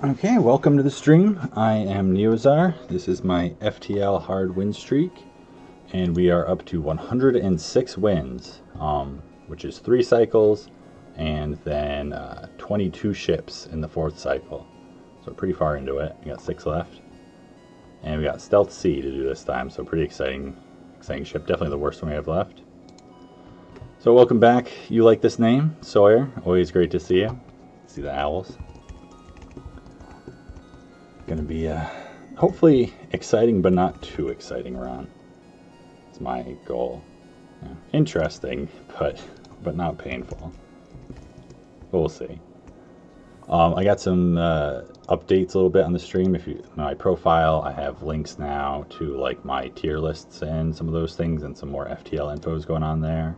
Okay, welcome to the stream. I am Neozar. This is my FTL hard win streak, and we are up to 106 wins, which is 3 cycles, and then 22 ships in the 4th cycle. So pretty far into it. We got 6 left, and we got Stealth C to do this time. So pretty exciting ship. Definitely the worst one we have left. So welcome back. You like this name, Sawyer? Always great to see you. See the owls. Going to be a hopefully exciting but not too exciting round. It's my goal. Yeah, interesting, but not painful. But we'll see. I got some updates a little bit on the stream. If you my profile, I have links now to like my tier lists and some of those things, and some more FTL info is going on there.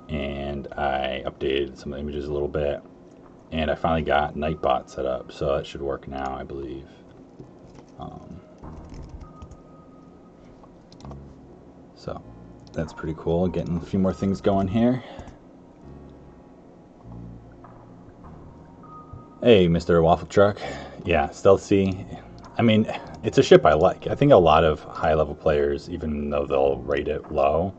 And I updated some of the images a little bit, and I finally got Nightbot set up, so that should work now, I believe. So that's pretty cool. Getting a few more things going here. Hey, Mr. Waffle Truck. Yeah, Stealth C. I mean, it's a ship I like. I think a lot of high-level players, even though they'll rate it low,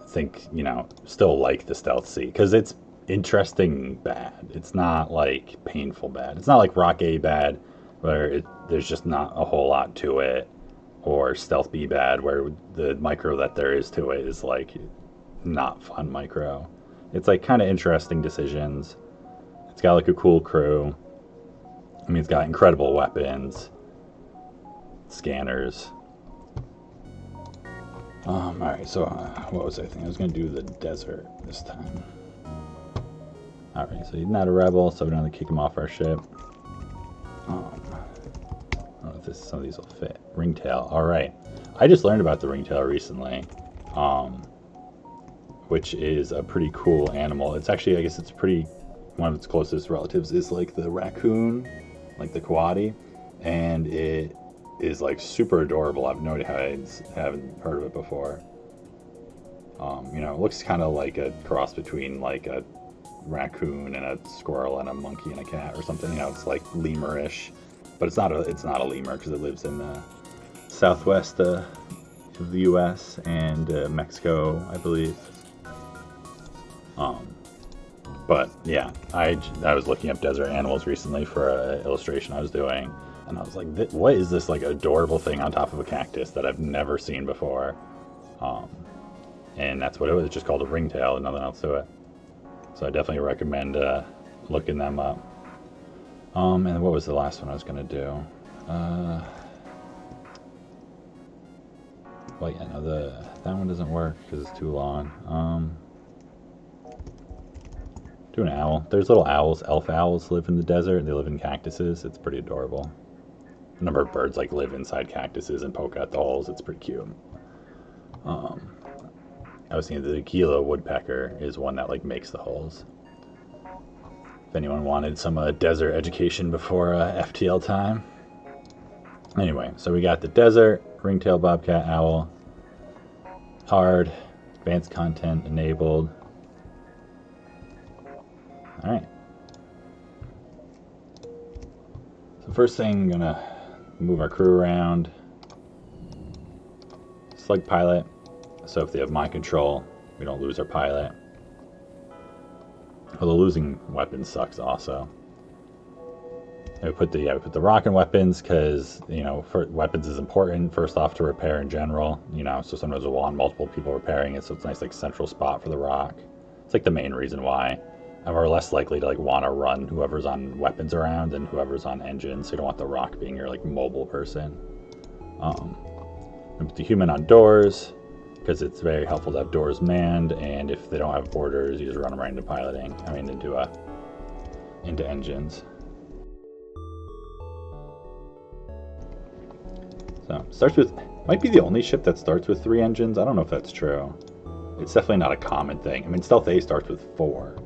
think, you know, still like the Stealth C, because it's interesting bad. It's not like painful bad. It's not like Rock A bad, where there's just not a whole lot to it, or Stealth B bad, where the micro that there is to it is like not fun micro. It's like kind of interesting decisions. It's got like a cool crew. I mean, it's got incredible weapons, scanners. Alright, so what was I thinking? I was going to do the desert this time. Alright, so he's not a rebel, so we don't have to kick him off our ship. I don't know if some of these will fit. Ringtail, alright. I just learned about the ringtail recently, which is a pretty cool animal. It's actually, I guess it's pretty, one of its closest relatives is like the raccoon, like the coati, and it is like super adorable. I have no idea how I haven't heard of it before. You know, it looks kind of like a cross between like a raccoon and a squirrel and a monkey and a cat or something. You know, it's like lemurish, but it's not a lemur because it lives in the southwest of the U.S. and Mexico, I believe. But yeah, I was looking up desert animals recently for an illustration I was doing, and I was like, what is this like adorable thing on top of a cactus that I've never seen before? And that's what it was. It's just called a ringtail and nothing else to it. So I definitely recommend looking them up. And what was the last one I was going to do? Well, yeah, no, that one doesn't work because it's too long. Do an owl. There's little owls. Elf owls live in the desert. They live in cactuses. It's pretty adorable. A number of birds like live inside cactuses and poke out the holes. It's pretty cute. I was thinking the Gila woodpecker is one that like makes the holes. If anyone wanted some desert education before FTL time. Anyway, so we got the desert, ringtail bobcat owl, hard, advanced content enabled. All right. So first thing, I'm gonna move our crew around. Select pilot. So if they have mind control, we don't lose our pilot. Although losing weapons sucks also. And we put the rocket weapons because, you know, weapons is important first off to repair in general, you know, so sometimes we'll want multiple people repairing it, so it's a nice like central spot for the rock. It's like the main reason why. And we're less likely to like want to run whoever's on weapons around than whoever's on engines, so you don't want the rock being your like mobile person. And put the human on doors because it's very helpful to have doors manned, and if they don't have borders, you just run them right into piloting. I mean, into engines. So starts with, might be the only ship that starts with 3 engines. I don't know if that's true. It's definitely not a common thing. I mean, Stealth A starts with 4,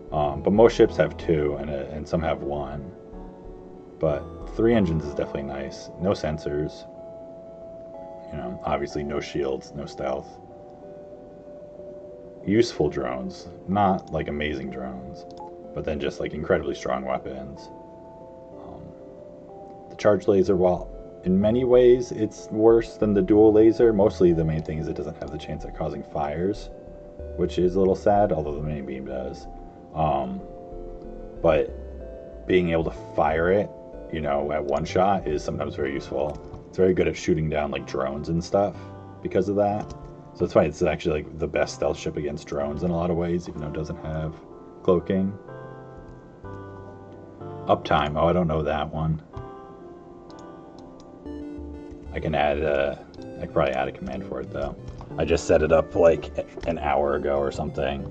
but most ships have 2 and some have 1. But 3 engines is definitely nice. No sensors. You know, obviously no shields, no stealth. Useful drones, not like amazing drones, but then just like incredibly strong weapons. The charge laser, while in many ways it's worse than the dual laser, mostly the main thing is it doesn't have the chance of causing fires, which is a little sad, although the mini beam does. But being able to fire it, you know, at one shot is sometimes very useful. It's very good at shooting down like drones and stuff because of that. So that's why it's actually like the best stealth ship against drones in a lot of ways, even though it doesn't have cloaking. Uptime, oh, I don't know that one. I can add I could probably add a command for it though. I just set it up like an hour ago or something.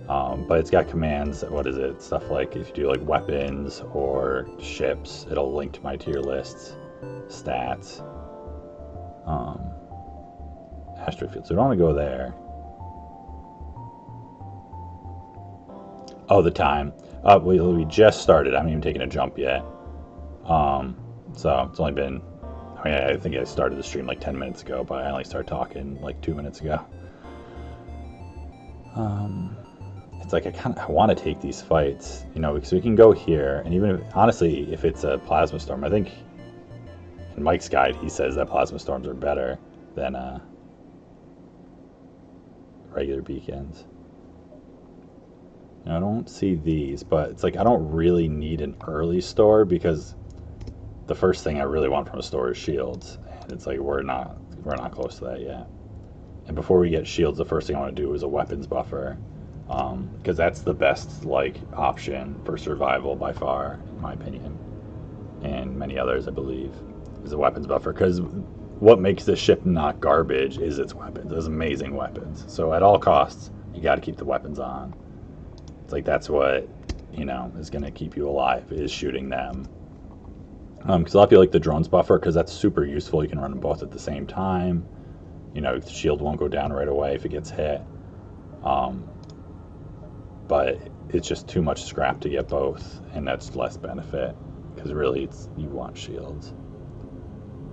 But it's got commands. What is it? Stuff like if you do like weapons or ships, it'll link to my tier lists, stats, astrofield. So we don't want to go there. Oh, the time. We just started. I haven't even taken a jump yet. So it's only been, I mean, I think I started the stream like 10 minutes ago, but I only started talking like 2 minutes ago. It's like I want to take these fights, you know, because we can go here, and even if, honestly, if it's a plasma storm, I think in Mike's guide he says that plasma storms are better than regular beacons. Now, I don't see these, but it's like I don't really need an early store because the first thing I really want from a store is shields, and it's like we're not close to that yet. And before we get shields, the first thing I want to do is a weapons buffer, because that's the best like option for survival by far, in my opinion, and many others I believe, is a weapons buffer. Because what makes this ship not garbage is its weapons. It's amazing weapons. So at all costs, you got to keep the weapons on. It's like that's what, you know, is going to keep you alive, is shooting them. Because a lot of people like the drones buffer because that's super useful. You can run them both at the same time. You know, the shield won't go down right away if it gets hit. But it's just too much scrap to get both, and that's less benefit because really you want shields.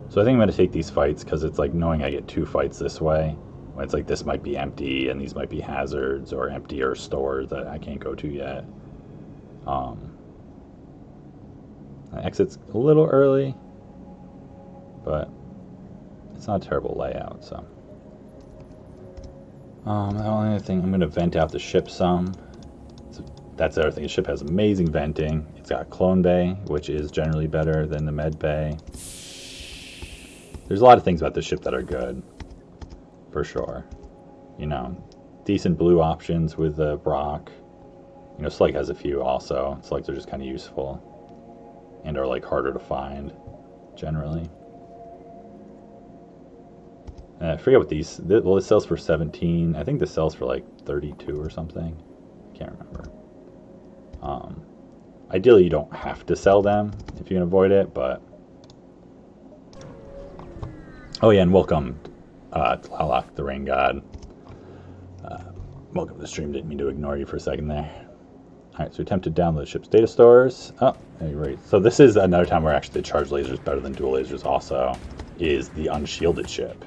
So I think I'm going to take these fights because it's like knowing I get 2 fights this way, when it's like this might be empty and these might be hazards or empty or stores that I can't go to yet. Exit's a little early, but it's not a terrible layout, so The only thing, I'm going to vent out the ship some. That's the other thing. The ship has amazing venting. It's got a clone bay, which is generally better than the med bay. There's a lot of things about this ship that are good, for sure. You know, decent blue options with the Brock. You know, Slug has a few also. Slugs are just kind of useful and are like harder to find, generally. I forget what these. Well, it sells for 17. I think this sells for like 32 or something. Can't remember. Ideally, you don't have to sell them if you can avoid it, but. Oh yeah, and welcome, Tlaloc, the Rain God. Welcome to the stream. Didn't mean to ignore you for a second there. All right, so we attempt to download the ship's data stores. Oh, right. So this is another time where actually the charge laser is better than dual lasers. Also, is the unshielded ship.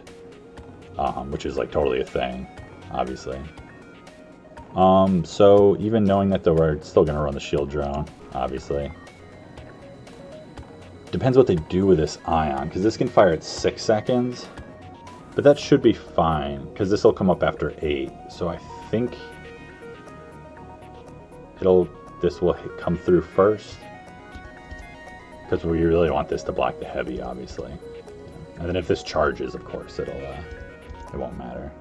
Which is like totally a thing, obviously. So even knowing that we're still going to run the shield drone, obviously. Depends what they do with this ion, because this can fire at 6 seconds. But that should be fine, because this will come up after 8. So I think this will come through first. Because we really want this to block the heavy, obviously. And then if this charges, of course, it won't matter.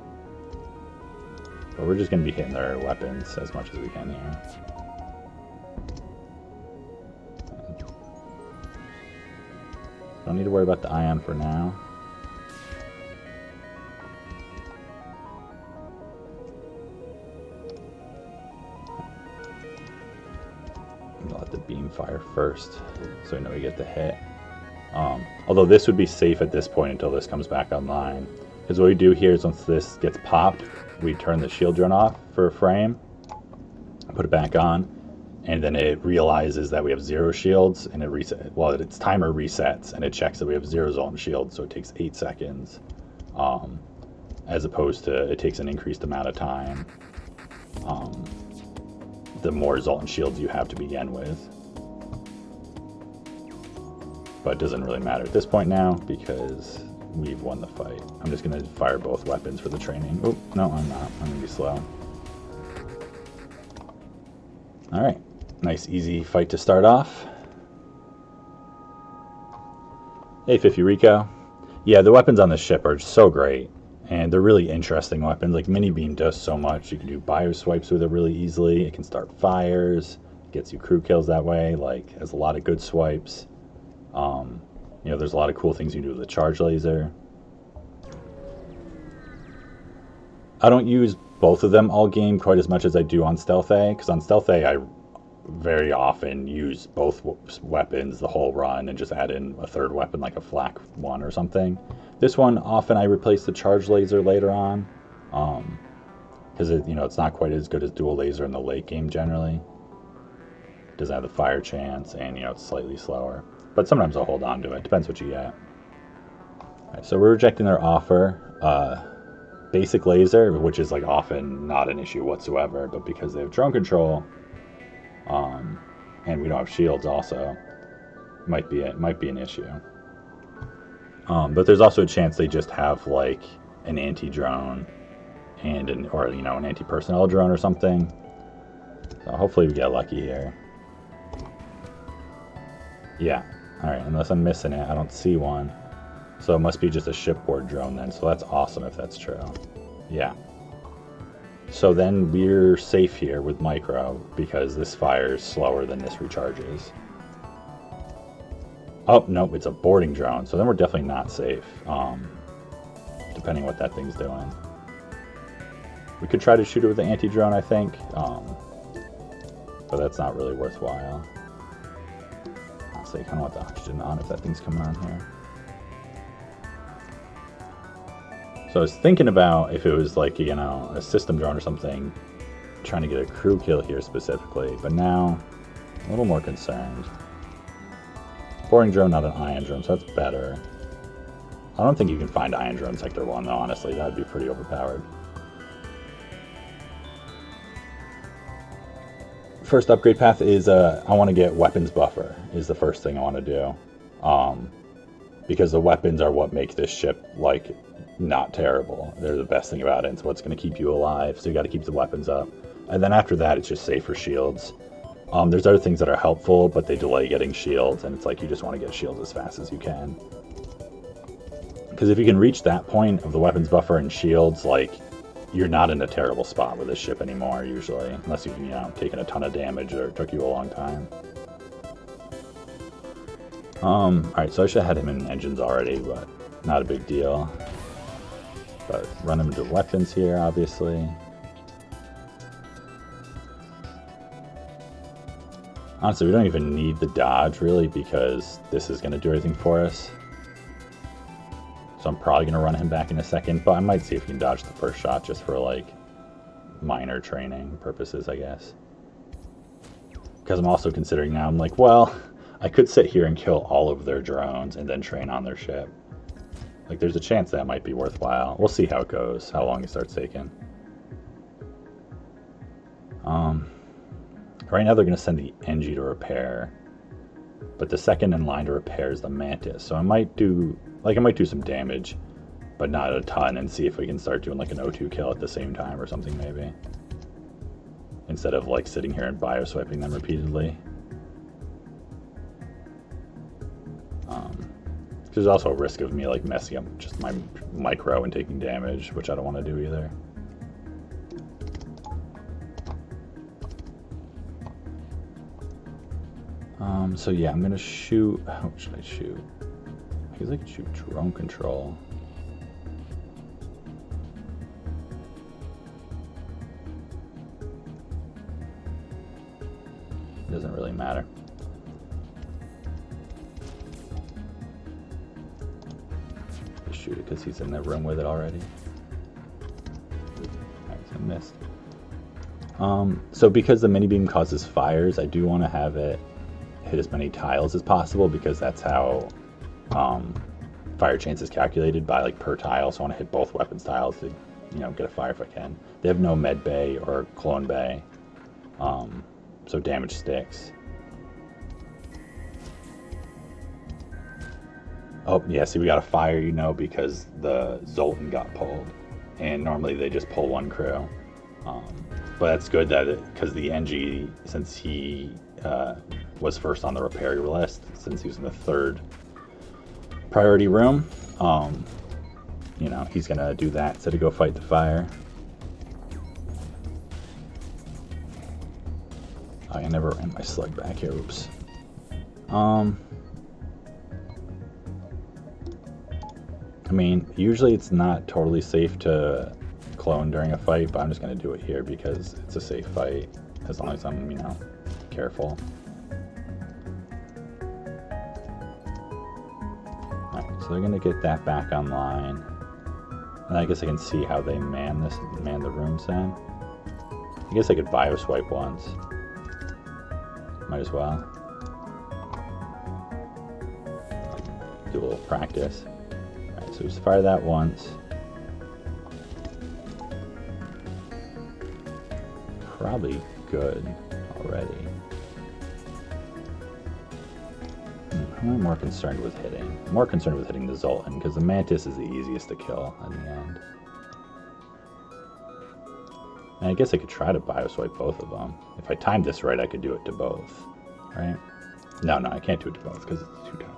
But we're just going to be hitting their weapons as much as we can here. Don't need to worry about the ion for now. I'm gonna let the beam fire first, so we know we get the hit. Although this would be safe at this point until this comes back online. Because what we do here is once this gets popped, we turn the shield drone off for a frame, put it back on, and then it realizes that we have 0 shields, and it resets. Well, its timer resets, and it checks that we have 0 Zoltan shields, so it takes 8 seconds, as opposed to it takes an increased amount of time. The more Zoltan shields you have to begin with. But it doesn't really matter at this point now, because we've won the fight. I'm just going to fire both weapons for the training. Oh, no, I'm not. I'm going to be slow. Alright. Nice, easy fight to start off. Hey, 50 Rico. Yeah, the weapons on this ship are so great. And they're really interesting weapons. Like, Mini Beam does so much. You can do bio swipes with it really easily. It can start fires. Gets you crew kills that way. Like, has a lot of good swipes. You know, there's a lot of cool things you can do with the charge laser. I don't use both of them all game quite as much as I do on Stealth A, because on Stealth A I very often use both weapons the whole run and just add in a third weapon like a flak one or something. This one, often I replace the charge laser later on, because you know, it's not quite as good as dual laser in the late game generally. It doesn't have the fire chance, and you know, it's slightly slower. But sometimes I'll hold on to it. Depends what you get. Right, so we're rejecting their offer. Basic laser, which is like often not an issue whatsoever, but because they have drone control, and we don't have shields, also might be an issue. But there's also a chance they just have like an anti-drone and an anti-personnel drone or something. So hopefully we get lucky here. Yeah. Alright, unless I'm missing it, I don't see one. So it must be just a shipboard drone then, so that's awesome if that's true. Yeah. So then we're safe here with Micro, because this fires slower than this recharges. Oh, nope, it's a boarding drone, so then we're definitely not safe, depending what that thing's doing. We could try to shoot it with the anti-drone, I think, but that's not really worthwhile. So you kind of want the oxygen on if that thing's coming on here. So I was thinking about if it was like, you know, a system drone or something, trying to get a crew kill here specifically, but now I'm a little more concerned. Boarding drone, not an ion drone, so that's better. I don't think you can find ion drone Sector 1 though, honestly, that'd be pretty overpowered. First upgrade path is I want to get weapons buffer is the first thing I want to do, because the weapons are what make this ship like not terrible. They're the best thing about it. It's what's going to keep you alive, so you got to keep the weapons up. And then after that, it's just safer shields. There's other things that are helpful, but they delay getting shields, and it's like you just want to get shields as fast as you can. Because if you can reach that point of the weapons buffer and shields, like, you're not in a terrible spot with this ship anymore, usually. Unless you've, taken a ton of damage or it took you a long time. Alright, so I should have had him in engines already, but not a big deal. But run him into weapons here, obviously. Honestly, we don't even need the dodge, really, because this is going to do everything for us. So I'm probably going to run him back in a second, but I might see if he can dodge the first shot just for, like, minor training purposes, I guess. Because I'm also considering now, I'm like, well, I could sit here and kill all of their drones and then train on their ship. Like, there's a chance that might be worthwhile. We'll see how it goes, how long it starts taking. Right now they're going to send the NG to repair, but the second in line to repair is the Mantis. So I might do some damage, but not a ton, and see if we can start doing like an O2 kill at the same time or something maybe. Instead of like sitting here and bio-swiping them repeatedly. There's also a risk of me like messing up just my micro and taking damage, which I don't want to do either. So yeah, I'm gonna shoot. How should I shoot? I guess I could shoot drone control. It doesn't really matter. Just shoot it because he's in the room with it already. Alright, so I missed. So because the mini beam causes fires, I do want to have it hit as many tiles as possible, because that's how fire chance is calculated, by like per tile. So I want to hit both weapons tiles to get a fire if I can. They have no med bay or clone bay, so damage sticks. Oh yeah, see, we got a fire, because the Zoltan got pulled, and normally they just pull one crew. But that's good because the NG, since he was first on the repair list, since he was in the 3rd priority room, he's gonna do that instead of go fight the fire. Oh, I never ran my slug back here. Oops. I mean, usually it's not totally safe to clone during a fight, but I'm just going to do it here because it's a safe fight, as long as I'm, careful. Alright, so they're going to get that back online. And I guess I can see how they man the rooms then. I guess I could bio-swipe once. Might as well. Do a little practice. Alright, so just fire that once. Probably good already. Who am I more concerned with hitting? I'm more concerned with hitting the Zoltan, because the Mantis is the easiest to kill in the end. And I guess I could try to bio-swipe both of them. If I timed this right, I could do it to both, right? No, I can't do it to both because it's too tough.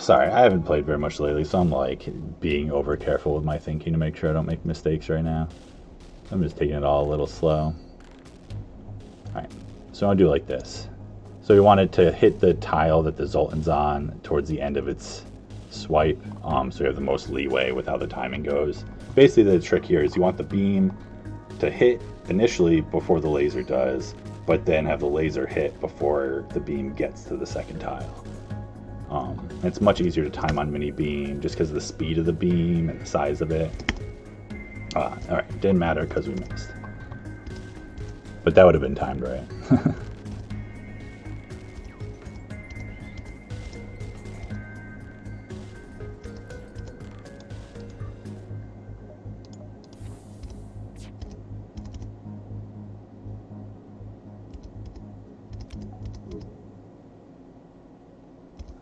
Sorry, I haven't played very much lately, so I'm like being over careful with my thinking to make sure I don't make mistakes right now. I'm just taking it all a little slow. Alright, so I'll do like this. So we wanted to hit the tile that the Zoltan's on towards the end of its swipe, so we have the most leeway with how the timing goes. Basically, the trick here is you want the beam to hit initially before the laser does, but then have the laser hit before the beam gets to the second tile. It's much easier to time on mini beam just because of the speed of the beam and the size of it. Alright, didn't matter because we missed. But that would have been timed right.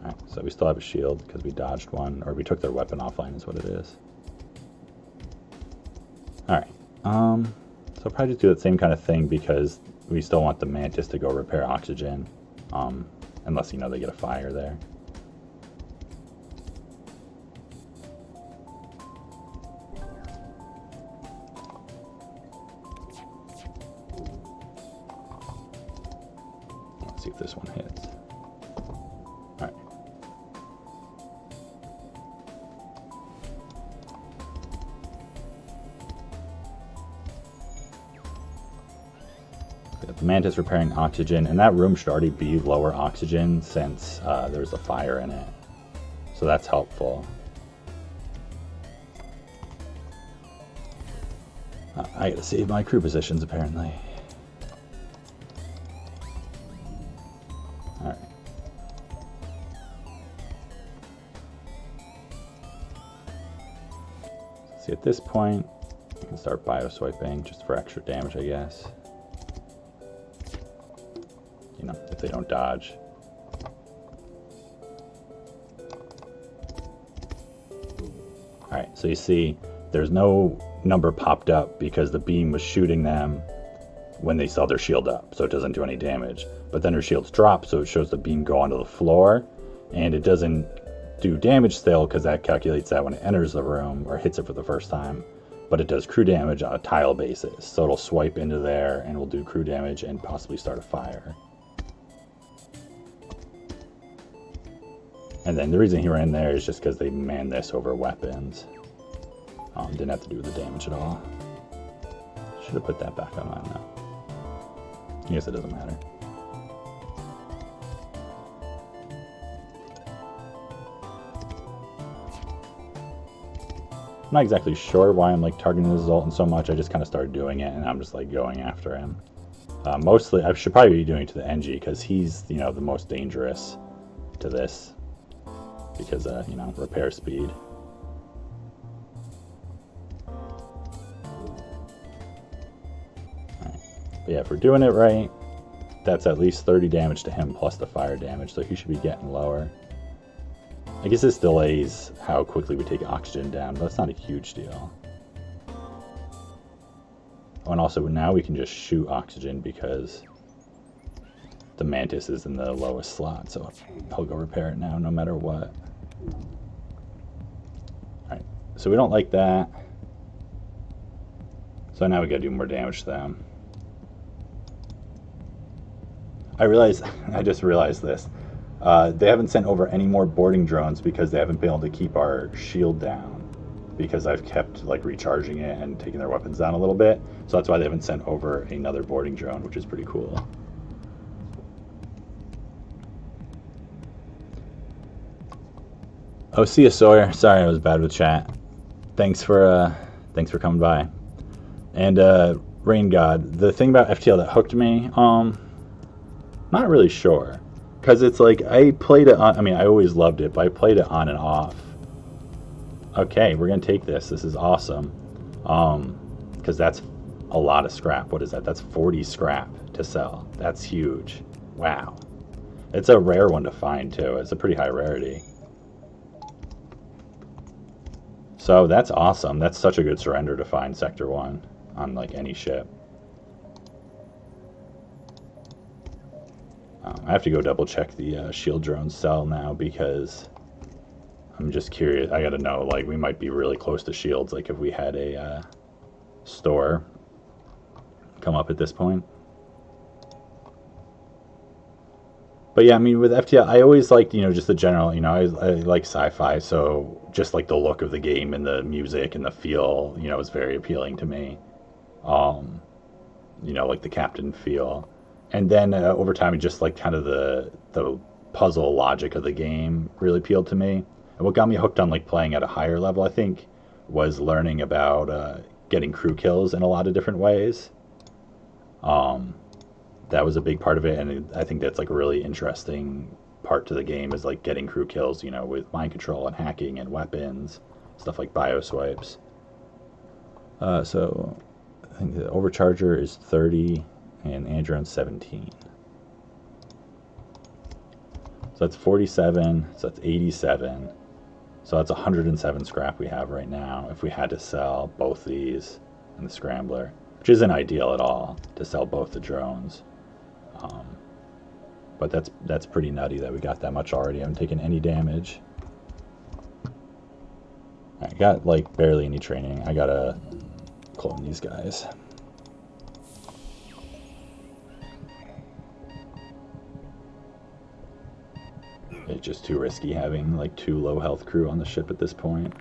Alright, So we still have a shield because we dodged one, or we took their weapon offline is what it is. Alright, so probably just do that same kind of thing because we still want the Mantis to go repair oxygen, unless, you know, they get a fire there. Let's see if this one hits. Alright. The Mantis repairing oxygen, and that room should already be lower oxygen since there's a fire in it. So that's helpful. I gotta save my crew positions apparently. Alright. See, at this point, you can start bio-swiping just for extra damage, I guess. You know, if they don't dodge. Alright, so you see, there's no number popped up because the beam was shooting them when they saw their shield up, so it doesn't do any damage. But then her shield's dropped, so it shows the beam go onto the floor, and it doesn't do damage still because that calculates that when it enters the room or hits it for the first time. But it does crew damage on a tile basis, so it'll swipe into there and will do crew damage and possibly start a fire. And then the reason he ran there is just because they manned this over weapons. Didn't have to do with the damage at all. Should have put that back on now. I guess it doesn't matter. I'm not exactly sure why I'm like targeting the Zoltan so much. I just kind of started doing it, and I'm just like going after him. Mostly, I should probably be doing it to the NG because he's, you know, the most dangerous to this. Because, you know, repair speed. Right. But yeah, if we're doing it right, that's at least 30 damage to him plus the fire damage, so he should be getting lower. I guess this delays how quickly we take oxygen down, but that's not a huge deal. Oh, and also now we can just shoot oxygen because the Mantis is in the lowest slot, so I'll go repair it now no matter what. Alright, so we don't like that. So now we gotta do more damage to them. I just realized this. They haven't sent over any more boarding drones because they haven't been able to keep our shield down. Because I've kept like recharging it and taking their weapons down a little bit. So that's why they haven't sent over another boarding drone, which is pretty cool. Oh, see ya, Sawyer. Sorry I was bad with chat. Thanks for coming by. And Rain God, the thing about FTL that hooked me, not really sure. Because it's like, I played it on, I mean, I always loved it, but I played it on and off. Okay, we're going to take this. This is awesome. Because that's a lot of scrap. What is that? That's 40 scrap to sell. That's huge. Wow. It's a rare one to find, too. It's a pretty high rarity. So that's awesome. That's such a good surrender to find Sector 1 on like any ship. I have to go double check the shield drone cell now because I'm just curious. I gotta know, like, we might be really close to shields, like if we had a store come up at this point. But yeah, I mean, with FTL, I always liked, you know, just the general, you know, I like sci-fi, so just like the look of the game and the music and the feel, you know, is very appealing to me. You know, like the Captain feel. And then over time, just like kind of the puzzle logic of the game really appealed to me. And what got me hooked on like playing at a higher level, I think, was learning about getting crew kills in a lot of different ways. That was a big part of it, and I think that's like a really interesting part to the game is like getting crew kills, you know, with mind control and hacking and weapons, stuff like bioswipes. So I think the overcharger is 30 and Andron's 17. So that's 47, so that's 87. So that's 107 scrap we have right now if we had to sell both these and the scrambler, which isn't ideal at all to sell both the drones. But that's pretty nutty that we got that much already. I haven't taken any damage. I got like barely any training. I gotta clone these guys. It's just too risky having like 2 low health crew on the ship at this point.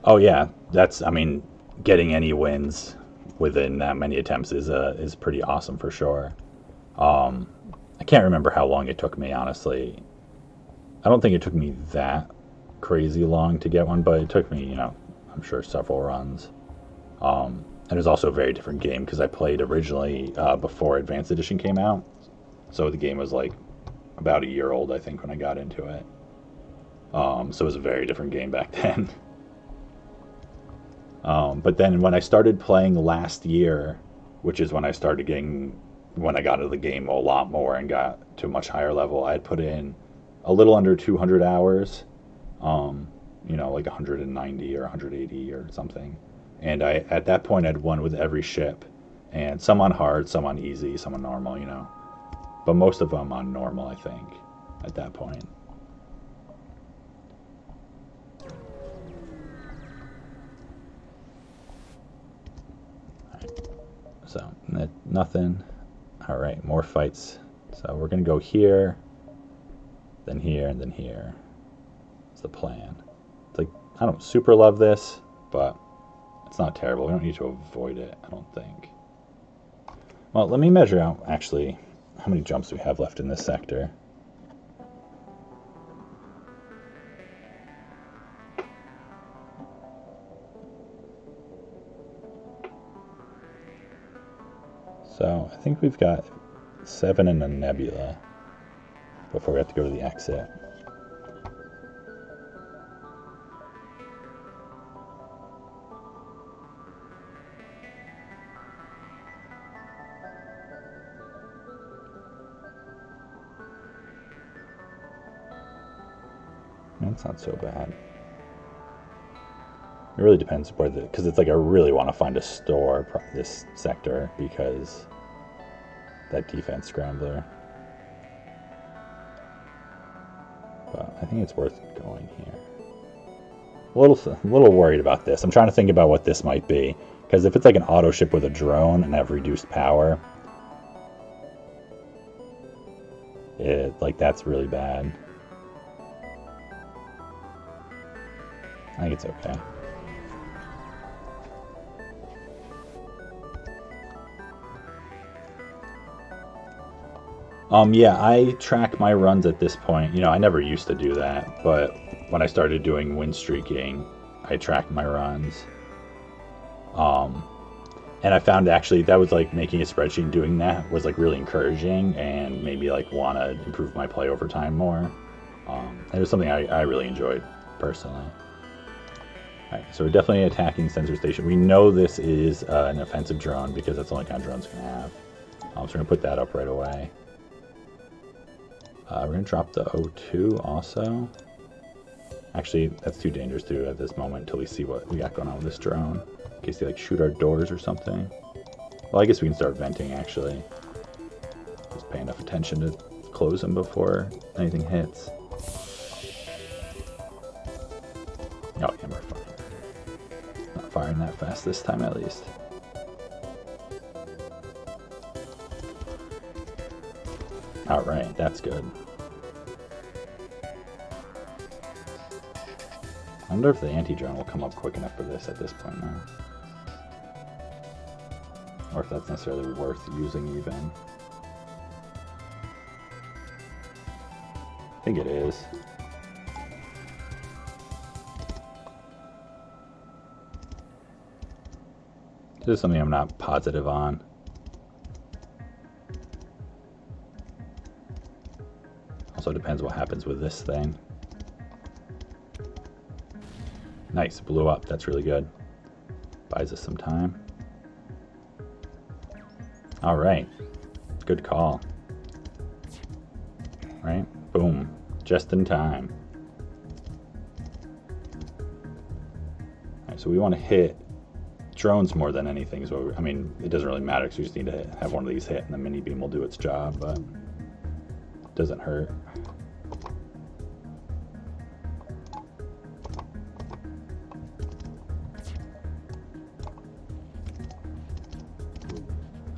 Oh yeah, that's, I mean, getting any wins within that many attempts is pretty awesome for sure. I can't remember how long it took me, honestly. I don't think it took me that crazy long to get one, but it took me, you know, I'm sure several runs. And it was also a very different game because I played originally before Advanced Edition came out. So the game was like about a year old, I think, when I got into it. So it was a very different game back then. But then when I started playing last year, which is when I started getting, when I got into the game a lot more and got to a much higher level, I had put in a little under 200 hours, you know, like 190 or 180 or something. And I, at that point, I'd won with every ship, and some on hard, some on easy, some on normal, you know, but most of them on normal, I think, at that point. So, nothing. All right, more fights. So we're going to go here, then here, and then here. That's the plan. It's like, I don't super love this, but it's not terrible. We don't need to avoid it, I don't think. Well, let me measure out, actually, how many jumps we have left in this sector. So I think we've got 7 in a nebula before we have to go to the exit. That's not so bad. It really depends where the, because it's like I really want to find a store this sector because that defense scrambler. But I think it's worth going here. A little worried about this. I'm trying to think about what this might be, because if it's like an auto ship with a drone and have reduced power, that's really bad. I think it's okay. Yeah, I track my runs at this point. You know, I never used to do that, but when I started doing win streaking, I tracked my runs. And I found actually that was like making a spreadsheet and doing that was like really encouraging and made me like want to improve my play over time more. It was something I really enjoyed personally. Alright, so we're definitely attacking Sensor Station. We know this is an offensive drone because that's the only kind of drones we can have. So we're going to put that up right away. We're going to drop the O2 also. Actually, that's too dangerous to do at this moment until we see what we got going on with this drone. In case they like shoot our doors or something. Well, I guess we can start venting actually. Just pay enough attention to close them before anything hits. Oh yeah, we're fine. Not firing that fast this time at least. Alright, that's good. I wonder if the anti-drone will come up quick enough for this at this point now. Or if that's necessarily worth using even. I think it is. This is something I'm not positive on. Also depends what happens with this thing. Nice, blew up. That's really good. Buys us some time. All right. Good call. Right? Boom. Just in time. All right, so we want to hit drones more than anything. So I mean, it doesn't really matter because we just need to have one of these hit and the mini beam will do its job, but it doesn't hurt.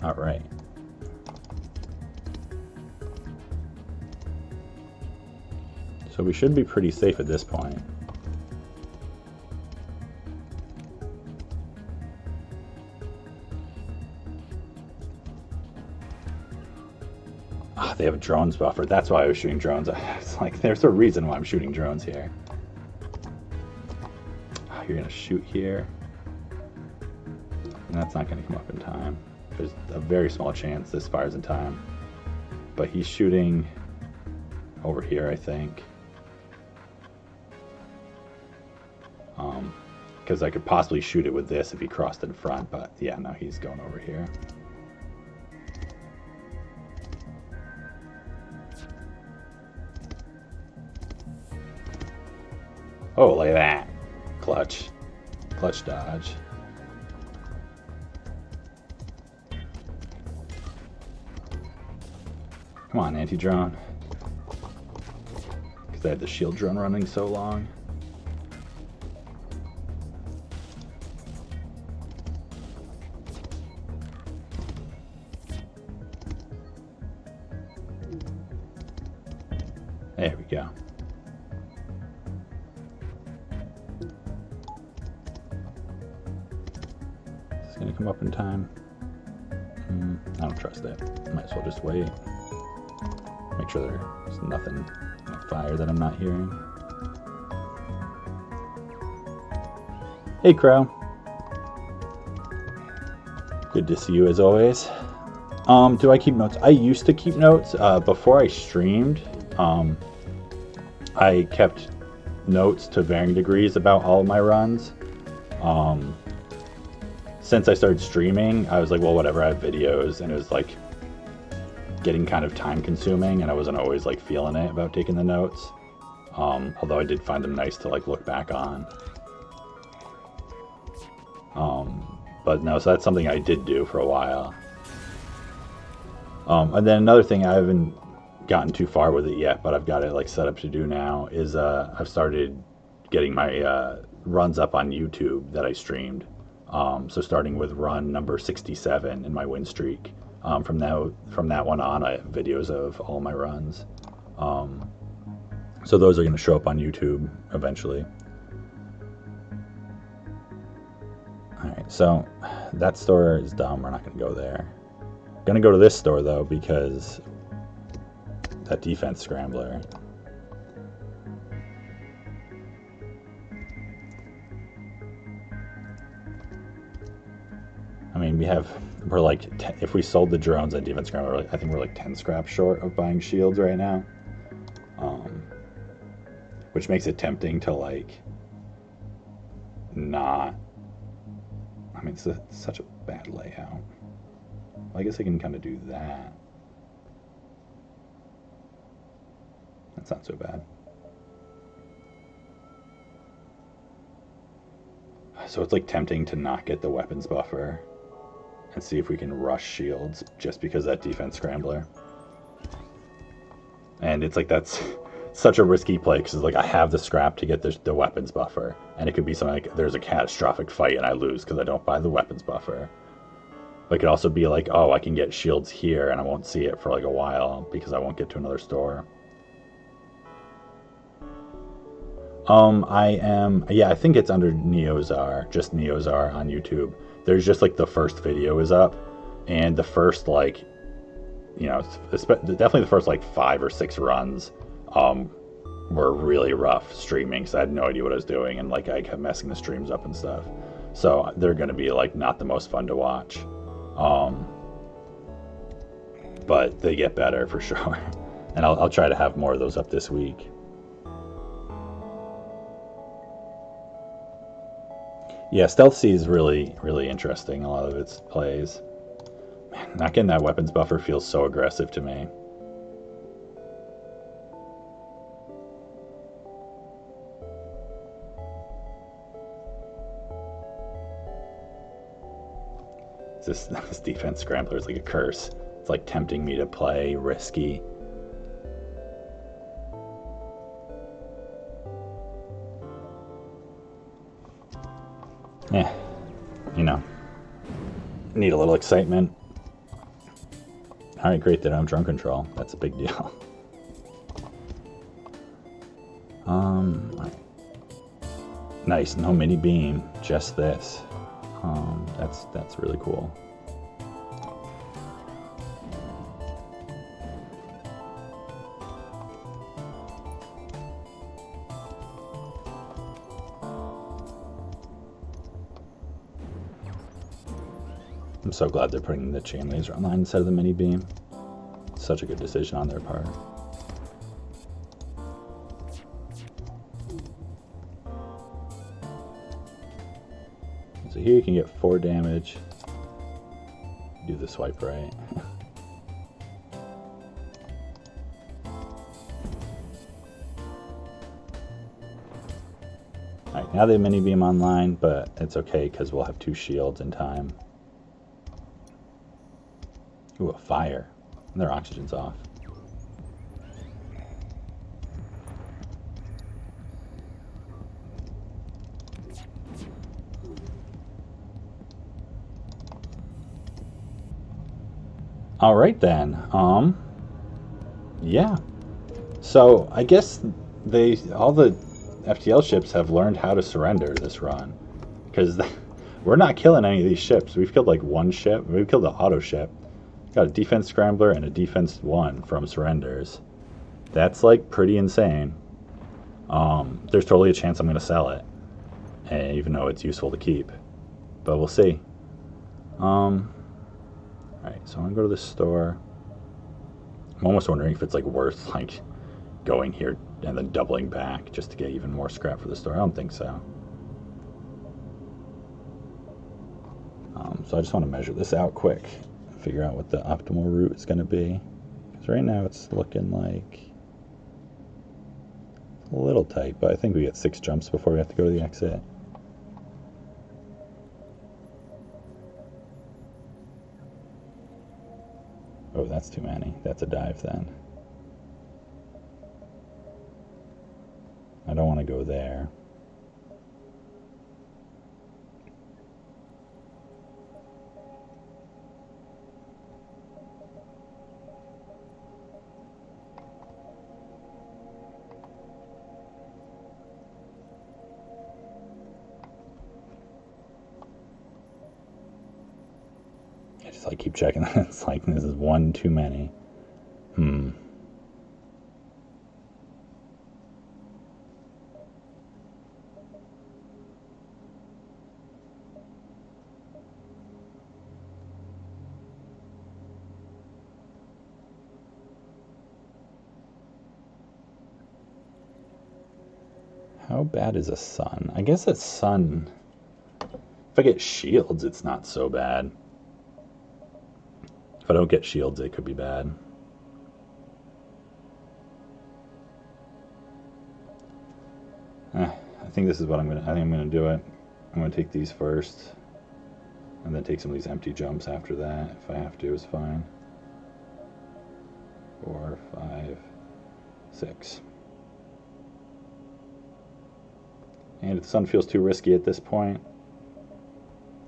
All right. So we should be pretty safe at this point. Oh, they have a drones buffer. That's why I was shooting drones. It's like, there's a reason why I'm shooting drones here. Oh, you're gonna shoot here. And that's not gonna come up in time. There's a very small chance this fires in time. But he's shooting over here, I think. Because I could possibly shoot it with this if he crossed in front, but yeah, no, he's going over here. Oh, look at that. Clutch. Clutch dodge. Come on, anti-drone. Because I had the shield drone running so long. There we go. Is this gonna come up in time? I don't trust it. Might as well just wait. Make sure there's nothing on fire that I'm not hearing. Hey, Crow. Good to see you as always. Do I keep notes? I used to keep notes before I streamed. I kept notes to varying degrees about all of my runs. Since I started streaming, I was like, well, whatever, I have videos, and it was like getting kind of time consuming, and I wasn't always like feeling it about taking the notes. Although I did find them nice to like look back on. But no, so that's something I did do for a while. And then another thing, I haven't gotten too far with it yet, but I've got it like set up to do now, is I've started getting my runs up on YouTube that I streamed. So starting with run number 67 in my win streak. From that one on, I have videos of all my runs. So those are going to show up on YouTube eventually. Alright, so that store is dumb. We're not going to go there. Going to go to this store though, because that defense scrambler. I mean, we're like, if we sold the drones on defense scrambler, I think we're like 10 scraps short of buying shields right now. Which makes it tempting to like not. I mean, it's such a bad layout. Well, I guess I can kind of do that. That's not so bad. So it's like tempting to not get the weapons buffer and see if we can rush shields just because of that defense scrambler. And it's like, that's such a risky play because it's like, I have the scrap to get the weapons buffer, and it could be something like there's a catastrophic fight and I lose because I don't buy the weapons buffer. But it could also be like, oh, I can get shields here and I won't see it for like a while because I won't get to another store. I think it's under Neozar, just Neozar on YouTube. There's just like the first video is up, and the first like, definitely the first like 5 or 6 runs were really rough streaming because I had no idea what I was doing, and like I kept messing the streams up and stuff. So they're going to be like not the most fun to watch. But they get better for sure. And I'll try to have more of those up this week. Yeah, Stealth C is really, really interesting, a lot of its plays. Man, not getting that weapons buffer feels so aggressive to me. This defense scrambler is like a curse. It's like tempting me to play risky. Yeah, you know, need a little excitement. All right, great, they don't have drone control. That's a big deal. Nice, no mini beam, just this. That's really cool. I'm so glad they're putting the chain laser online instead of the mini beam. Such a good decision on their part. So here you can get 4 damage. Do the swipe right. Alright, now they have mini beam online, but it's okay because we'll have 2 shields in time. Ooh, a fire. And their oxygen's off. All right then. Yeah. So I guess all the FTL ships have learned how to surrender this run, because we're not killing any of these ships. We've killed like 1 ship. We've killed the auto ship. Got a defense scrambler and a defense 1 from surrenders. That's like pretty insane. There's totally a chance I'm going to sell it, even though it's useful to keep. But we'll see. Alright, so I'm going to go to the store. I'm almost wondering if it's like worth like going here and then doubling back just to get even more scrap for the store. I don't think so. So I just want to measure this out quick. Figure out what the optimal route is going to be, because right now it's looking like a little tight, but I think we get 6 jumps before we have to go to the exit. Oh, that's too many. That's a dive then. I don't want to go there. I keep checking that. It's like this is 1 too many. How bad is a sun? I guess a sun, if I get shields, it's not so bad. If I don't get shields, it could be bad. I think this is what I think I'm gonna do it. I'm gonna take these first, and then take some of these empty jumps after that. If I have to, it's fine. 4, 5, 6. And if the sun feels too risky at this point,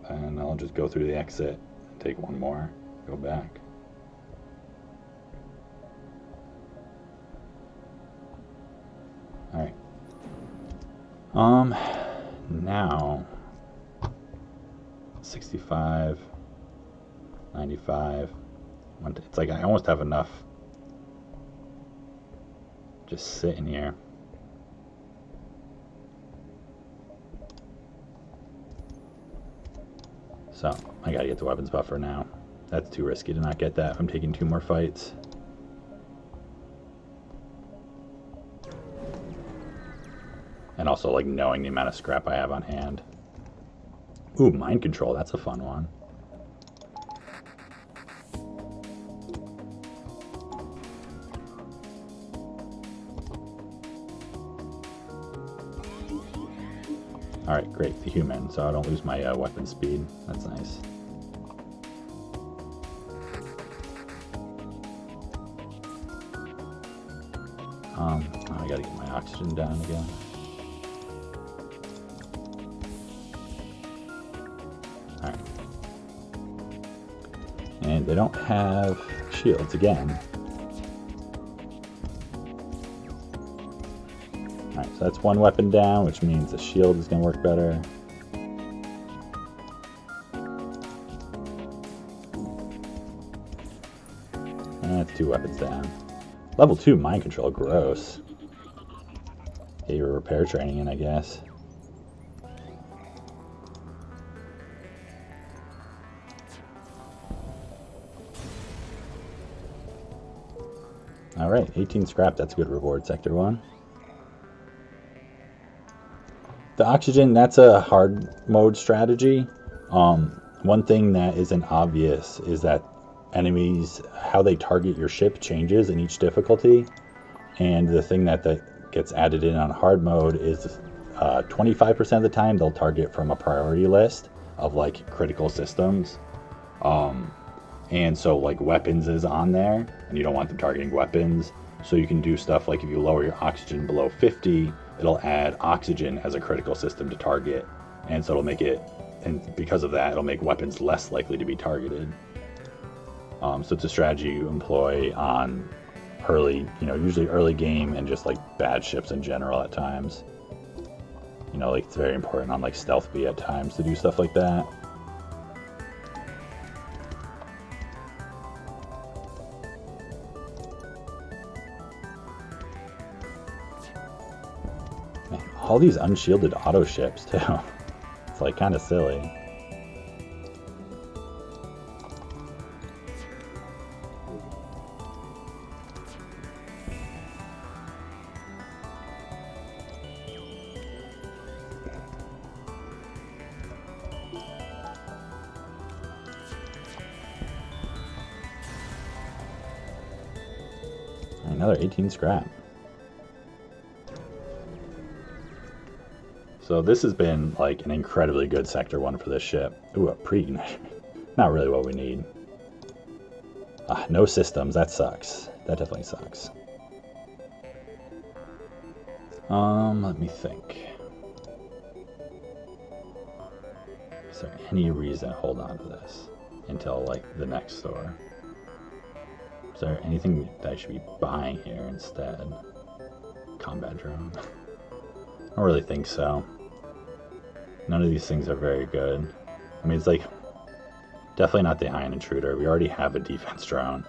then I'll just go through the exit and take 1 more. Go back. Alright. Now 65, 95. It's like I almost have enough just sitting here. So I gotta get the weapons buffer now. That's too risky to not get that if I'm taking 2 more fights. And also like knowing the amount of scrap I have on hand. Ooh, mind control. That's a fun one. Alright, great. The human, so I don't lose my weapon speed. That's nice. I gotta get my oxygen down again. Alright. And they don't have shields again. Alright, so that's one weapon down, which means the shield is going to work better. And that's 2 weapons down. Level 2 mind control, gross. Okay, you're repair training in, I guess. Alright, 18 scrap, that's a good reward, Sector 1. The oxygen, that's a hard mode strategy. One thing that isn't obvious is that enemies, how they target your ship changes in each difficulty. And the thing that gets added in on hard mode is 25% of the time they'll target from a priority list of like critical systems. And so like weapons is on there, and you don't want them targeting weapons. So you can do stuff like if you lower your oxygen below 50, it'll add oxygen as a critical system to target. And so it'll make it, and because of that, it'll make weapons less likely to be targeted. So it's a strategy you employ on early, usually early game and just like bad ships in general at times. Like it's very important on like stealth B at times to do stuff like that. Man, all these unshielded auto ships too. It's like kind of silly. Another 18 scrap. So this has been like an incredibly good Sector 1 for this ship. Ooh, a pre-igniter. Not really what we need. No systems, that sucks. That definitely sucks. Let me think. Is there any reason to hold on to this until like the next store? Is there anything that I should be buying here instead? Combat drone. I don't really think so. None of these things are very good. I mean, it's like definitely not the ion intruder. We already have a defense drone.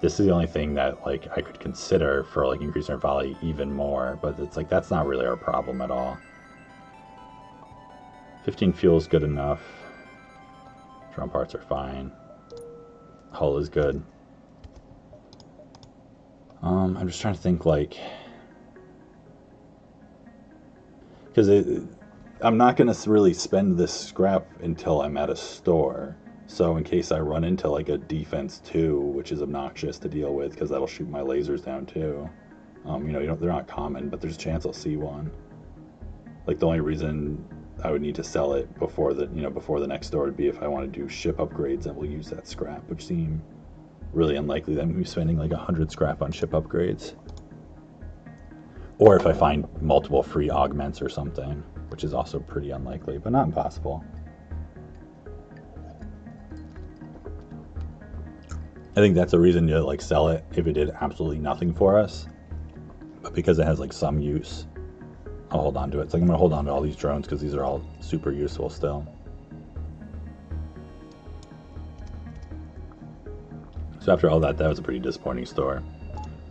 This is the only thing that like I could consider for like increasing our volley even more, but it's like that's not really our problem at all. 15 fuel is good enough. Drone parts are fine. Hull is good. I'm just trying to think like, because I'm not going to really spend this scrap until I'm at a store. So in case I run into like a defense 2, which is obnoxious to deal with because that'll shoot my lasers down too. They're not common, but there's a chance I'll see one. Like the only reason I would need to sell it before the next store would be if I want to do ship upgrades that will use that scrap, which seem really unlikely that I'm going to be spending like 100 scrap on ship upgrades. Or if I find multiple free augments or something, which is also pretty unlikely, but not impossible. I think that's a reason to like sell it if it did absolutely nothing for us. But because it has like some use, I'll hold on to it. It's like I'm going to hold on to all these drones because these are all super useful still. So after all that was a pretty disappointing store.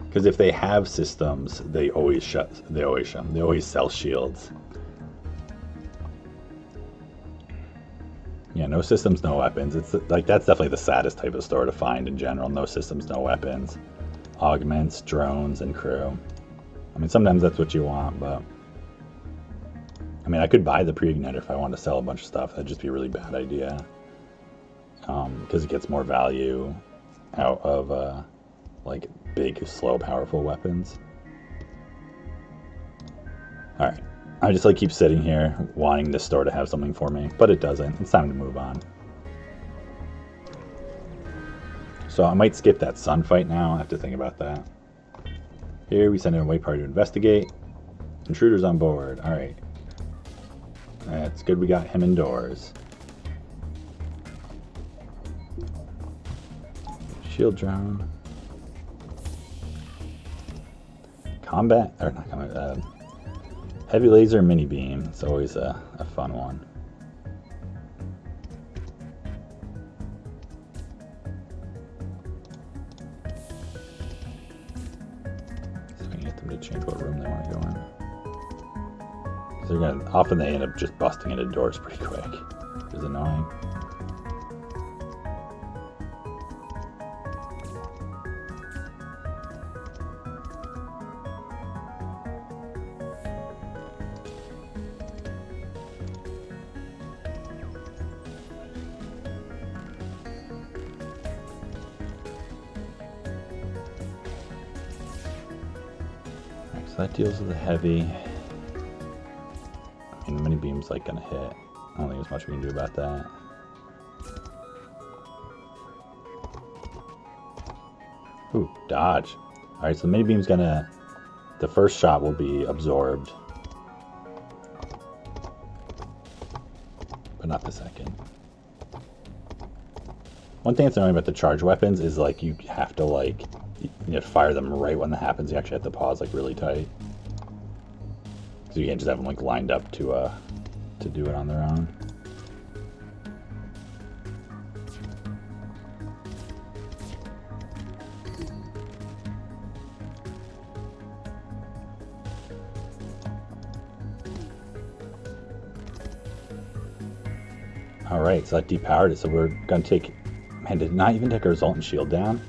Because if they have systems, they always sell shields. Yeah, no systems, no weapons. It's like that's definitely the saddest type of store to find in general. No systems, no weapons. Augments, drones, and crew. I mean, sometimes that's what you want, but I mean, I could buy the pre-igniter if I wanted to sell a bunch of stuff. That'd just be a really bad idea. Because it gets more value out of like big, slow, powerful weapons. Alright. I just like keep sitting here wanting this store to have something for me, but it doesn't. It's time to move on. So I might skip that sun fight now. I have to think about that. Here we send an away party to investigate. Intruders on board. Alright. That's good we got him indoors. Shield drone. Combat, or not combat, heavy laser mini beam. It's always a fun one. Just gonna get them to change what room they want to go in. So they're gonna, often they end up just busting into doors pretty quick, which is annoying. So that deals with the heavy. I mean, the mini beam's like gonna hit. I don't think there's much we can do about that. Ooh, dodge. Alright, so the mini beam's gonna... The first shot will be absorbed. But not the second. One thing that's annoying about the charge weapons is like you have to like... You have to fire them right when that happens. You actually have to pause like really tight. So you can't just have them like lined up to do it on their own. Alright, so that depowered it. So we're gonna take... Man, did it not even take our resultant shield down?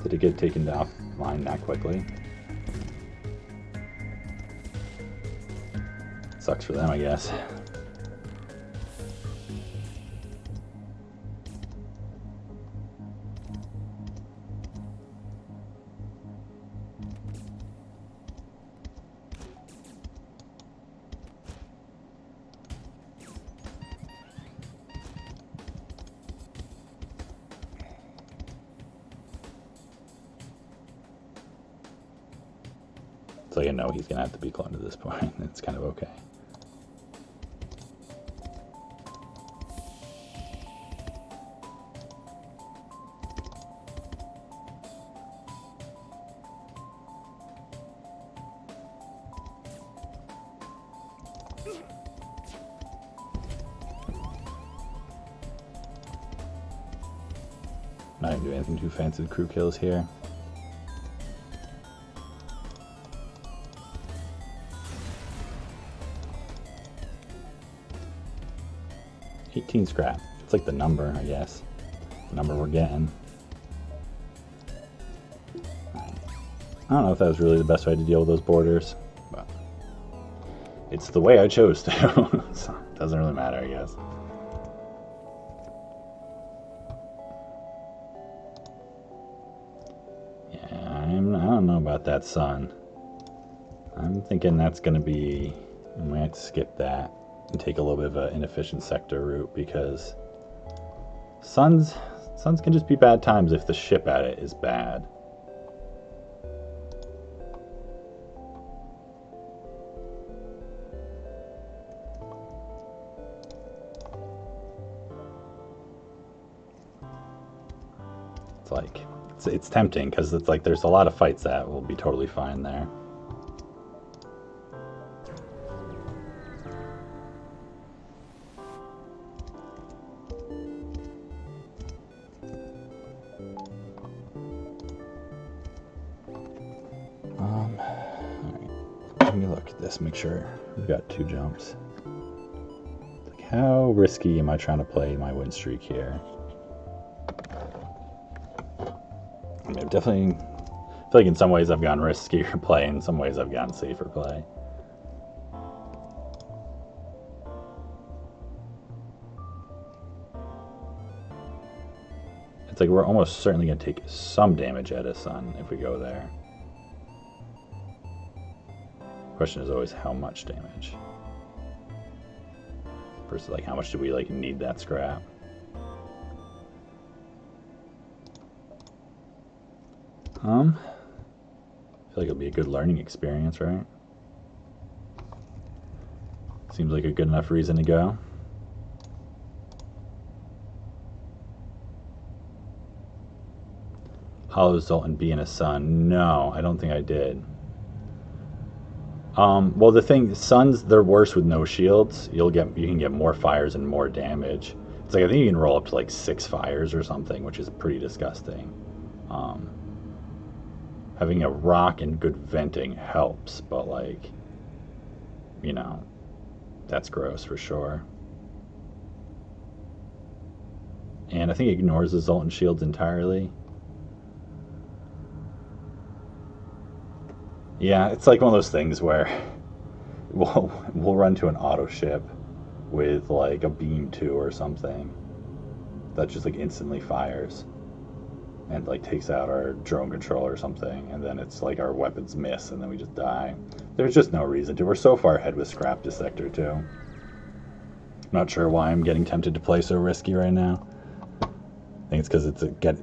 Did it get taken offline that quickly? Sucks for them, I guess. It's like I know he's gonna have to be cloned at this point. It's kind of okay. Not gonna do anything too fancy with crew kills here. Scrap. It's like the number, I guess. The number we're getting. I don't know if that was really the best way to deal with those borders, but it's the way I chose to. So it doesn't really matter, I guess. Yeah, I don't know about that sun. I'm thinking that's going to be... We might have to skip that and take a little bit of an inefficient sector route, because suns can just be bad times if the ship at it is bad. It's like it's tempting, because it's like there's a lot of fights that will be totally fine there. Make sure we've got 2 jumps. Like, how risky am I trying to play my win streak here? I mean, definitely feel like in some ways I've gone riskier play, in some ways I've gone safer play. It's like we're almost certainly going to take some damage at a sun if we go there. Question is always how much damage. Versus like how much do we like need that scrap. I feel like it'll be a good learning experience, right? Seems like a good enough reason to go. Hollow Zoltan being a sun. No, I don't think I did. Well, the thing, suns, they're worse with no shields. You can get more fires and more damage. It's like I think you can roll up to like 6 fires or something, which is pretty disgusting. Having a rock and good venting helps, but like, you know, that's gross for sure. And I think it ignores the Zoltan shields entirely. Yeah, it's like one of those things where we'll run to an auto ship with like a beam 2 or something that just like instantly fires and like takes out our drone controller or something, and then it's like our weapons miss and then we just die. There's just no reason to. We're so far ahead with Scrap Dissector too. Not sure why I'm getting tempted to play so risky right now. I think it's because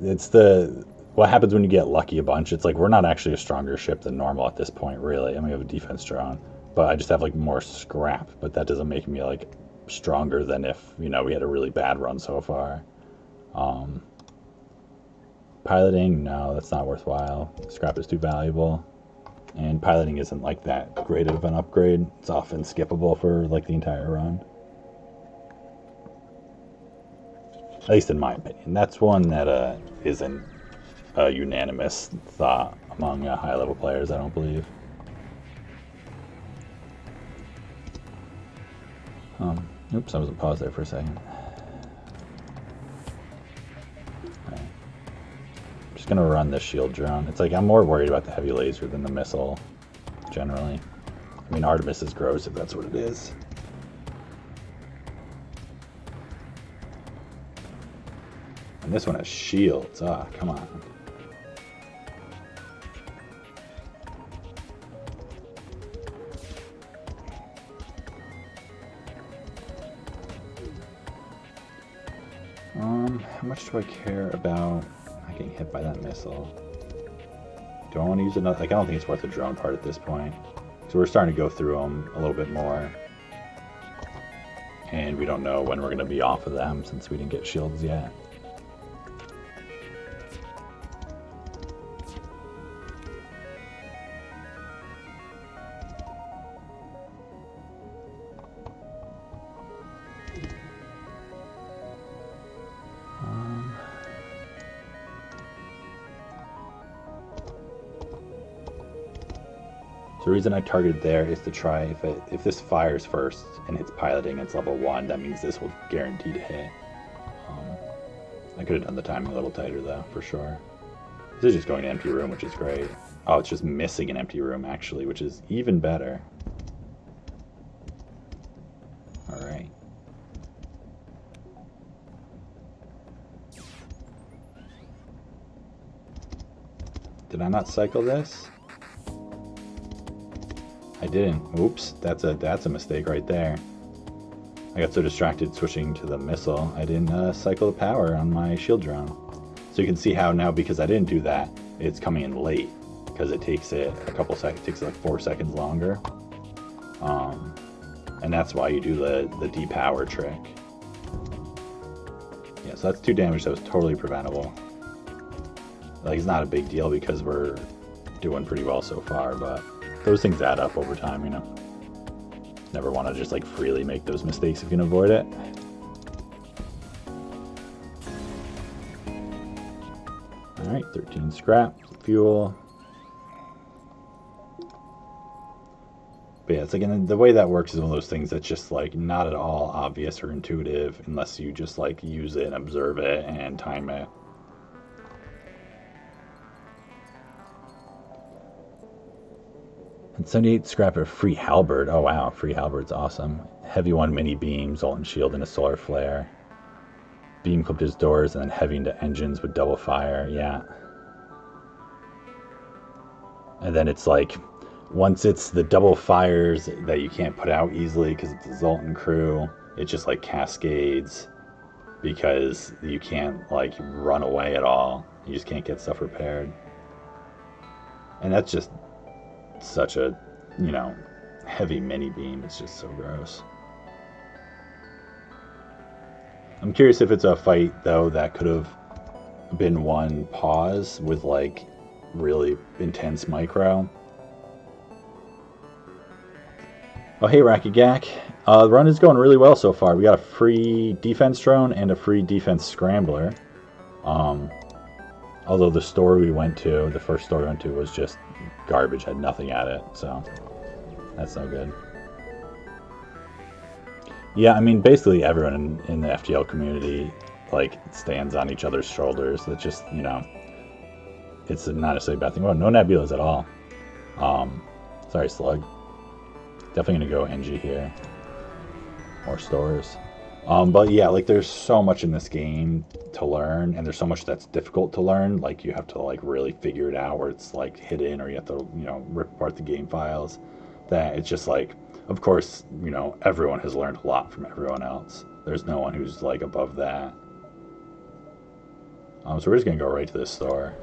it's the what happens when you get lucky a bunch. It's like we're not actually a stronger ship than normal at this point, really. I mean, we have a defense drone, but I just have like more scrap. But that doesn't make me like stronger than if, you know, we had a really bad run so far. Piloting, no, that's not worthwhile. Scrap is too valuable, and piloting isn't like that great of an upgrade. It's often skippable for like the entire run. At least in my opinion. That's one that isn't a unanimous thought among high-level players, I don't believe. Oops, I was on pause there for a second. Right. I'm just gonna run this shield drone. It's like I'm more worried about the heavy laser than the missile, generally. I mean, Artemis is gross if that's what it is. And this one has shields. Ah, come on. How much do I care about not getting hit by that missile? Do I want to use another? Like, I don't think it's worth a drone part at this point. So we're starting to go through them a little bit more. And we don't know when we're going to be off of them since we didn't get shields yet. The reason I targeted there is to try, if this fires first and hits piloting, it's level 1, that means this will guarantee to hit. I could have done the timing a little tighter though, for sure. This is just going to empty room, which is great. Oh, it's just missing an empty room actually, which is even better. Alright. Did I not cycle this? I didn't. Oops, that's a mistake right there. I got so distracted switching to the missile, I didn't cycle the power on my shield drone. So you can see how now, because I didn't do that, it's coming in late, because it takes it a couple seconds, it takes like 4 seconds longer. And that's why you do the depower trick. Yeah, so that's 2 damage that was totally preventable. Like, it's not a big deal because we're doing pretty well so far, but those things add up over time, you know. Never want to just like freely make those mistakes if you can avoid it. Alright, 13 scrap, fuel. But yeah, it's like, and the way that works is one of those things that's just like not at all obvious or intuitive unless you just like use it and observe it and time it. And 78 scrap of free halberd. Oh wow, free halberd's awesome. Heavy 1 mini beam, Zoltan shield, and a solar flare. beam clipped his doors and then heavy into engines with double fire. Yeah. And then it's like, once it's the double fires that you can't put out easily because it's the Zoltan crew, it just like cascades because you can't like run away at all. You just can't get stuff repaired. And that's just such a, you know, heavy mini beam. It's just so gross. I'm curious if it's a fight though that could have been one pause with like really intense micro. Oh hey Rackagack. The run is going really well so far. We got a free defense drone and a free defense scrambler. Although the store we went to, the first store we went to, was just garbage, had nothing at it, so that's no good. Yeah, I mean, basically everyone in the FTL community, like, stands on each other's shoulders. It's just, you know, it's not necessarily a bad thing. Oh, no Nebulas at all. Sorry, Slug. Definitely gonna go NG here. More stores. But yeah, like, there's so much in this game to learn, and there's so much that's difficult to learn. Like, you have to, like, really figure it out, or it's, like, hidden, or you have to, you know, rip apart the game files. That it's just, like, of course, you know, everyone has learned a lot from everyone else. There's no one who's, like, above that. So we're just gonna go right to this store.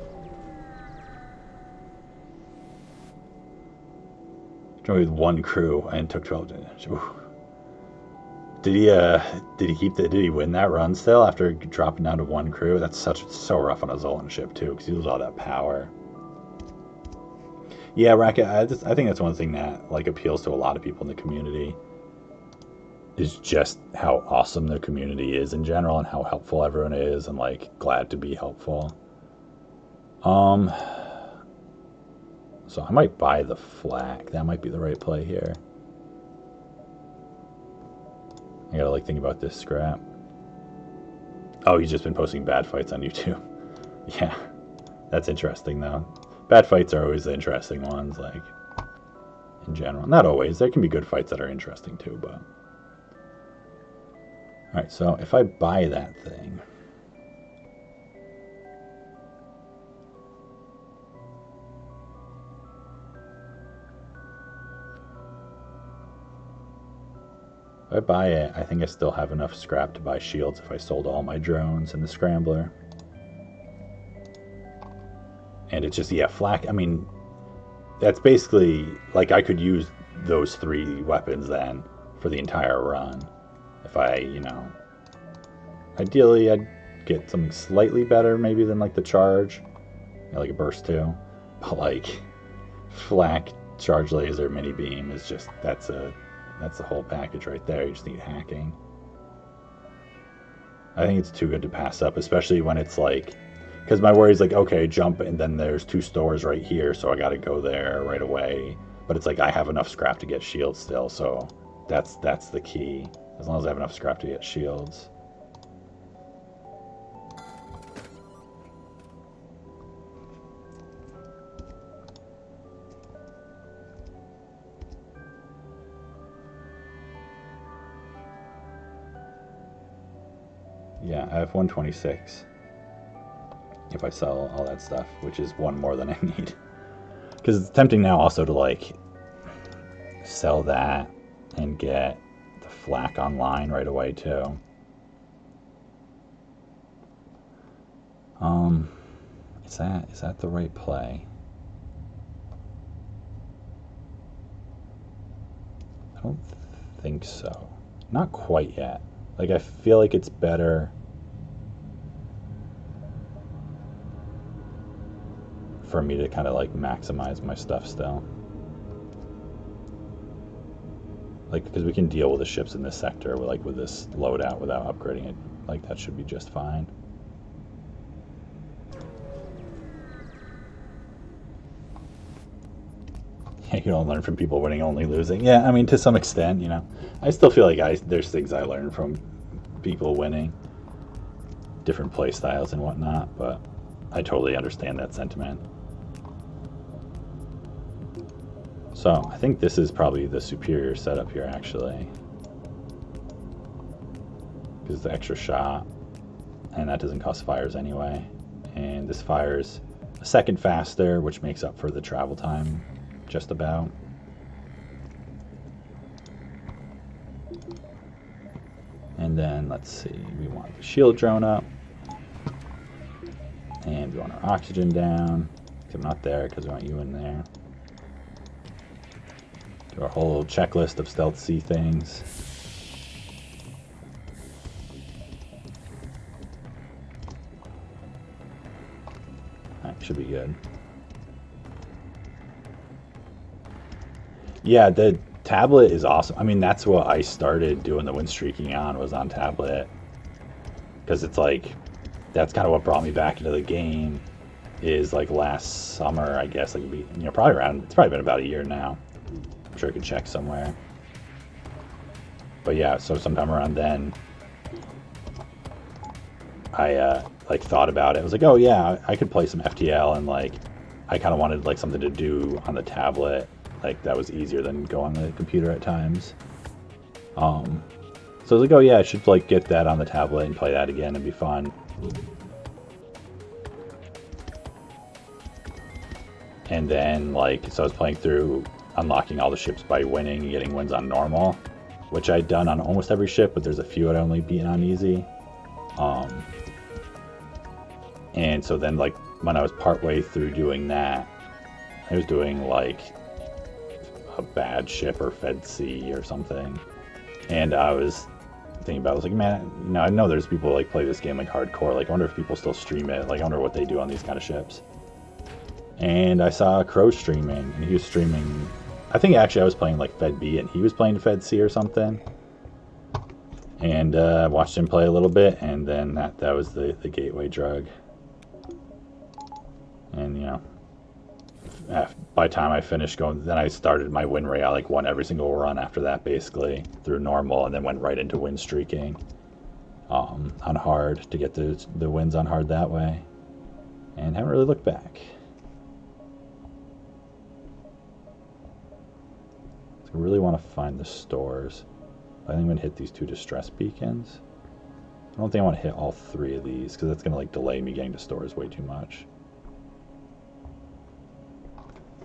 Joined with one crew and took 12 damage. Ooh. Did he win that run still after dropping down to one crew? That's so rough on a Zoltan ship too, because he loses all that power. Yeah, Racket, I think that's one thing that like appeals to a lot of people in the community, is just how awesome the community is in general and how helpful everyone is and like glad to be helpful. So I might buy the flak. That might be the right play here. I gotta like think about this scrap. Oh, he's just been posting bad fights on YouTube. Yeah, that's interesting though. Bad fights are always the interesting ones, like, in general. Not always. There can be good fights that are interesting too, but... Alright, so if I buy that thing... If I buy it, I think I still have enough scrap to buy shields if I sold all my drones and the scrambler. And it's just, yeah, flak, I mean, that's basically, like, I could use those 3 weapons then for the entire run. If I, you know, ideally I'd get something slightly better maybe than, like, the charge, you know, like a burst 2. But, like, flak, charge laser, mini beam is just, that's the whole package right there. You just need hacking. I think it's too good to pass up, especially when it's like, because my worry is like, okay, jump, and then there's 2 stores right here, so I got to go there right away. But it's like I have enough scrap to get shields still, so that's the key. As long as I have enough scrap to get shields. Yeah, I have 126. If I sell all that stuff, which is 1 more than I need. Because it's tempting now also to like sell that and get the flak online right away too. Is that the right play? I don't think so. Not quite yet. Like, I feel like it's better for me to kind of like maximize my stuff still. Like, because we can deal with the ships in this sector with, like, with this loadout without upgrading it. Like, that should be just fine. Yeah, you don't learn from people winning, only losing. Yeah, I mean, to some extent, you know. I still feel like there's things I learned from people winning. Different play styles and whatnot, but I totally understand that sentiment. So, I think this is probably the superior setup here, actually. Because the extra shot. and that doesn't cost fires anyway. And this fires a second faster, which makes up for the travel time, just about. And then let's see, we want the shield drone up, and we want our oxygen down. I'm not there because we want you in there. Do our whole checklist of stealth C things. Alright, should be good. Yeah, the tablet is awesome. I mean, that's what I started doing the win streaking on, was on tablet. Because it's like, that's kind of what brought me back into the game, is like last summer, I guess, like, you know, probably around, it's probably been about a year now. I'm sure I could check somewhere. But yeah, so sometime around then, I like thought about it. I was like, oh yeah, I could play some FTL, and like, I kind of wanted like something to do on the tablet. Like that was easier than go on the computer at times. So I was like, oh yeah, I should like get that on the tablet and play that again. It'd be fun. And then like, so I was playing through unlocking all the ships by winning and getting wins on normal, which I'd done on almost every ship, but there's a few I'd only beaten on easy. And so then like when I was partway through doing that, I was doing like a bad ship or Fed C or something, and I was thinking about it. I was like, man, you know, I know there's people like play this game like hardcore. Like, I wonder if people still stream it. Like, I wonder what they do on these kind of ships. And I saw Crow streaming, and he was streaming. I think actually I was playing like Fed B, and he was playing Fed C or something. And I watched him play a little bit, and then that was the gateway drug. And you know, by the time I finished going, then I started my win rate. I like won every single run after that, basically through normal, and then went right into win streaking on hard to get the wins on hard that way, and haven't really looked back. So I really want to find the stores. I think I'm gonna hit these 2 distress beacons. I don't think I want to hit all 3 of these because that's gonna like delay me getting to stores way too much.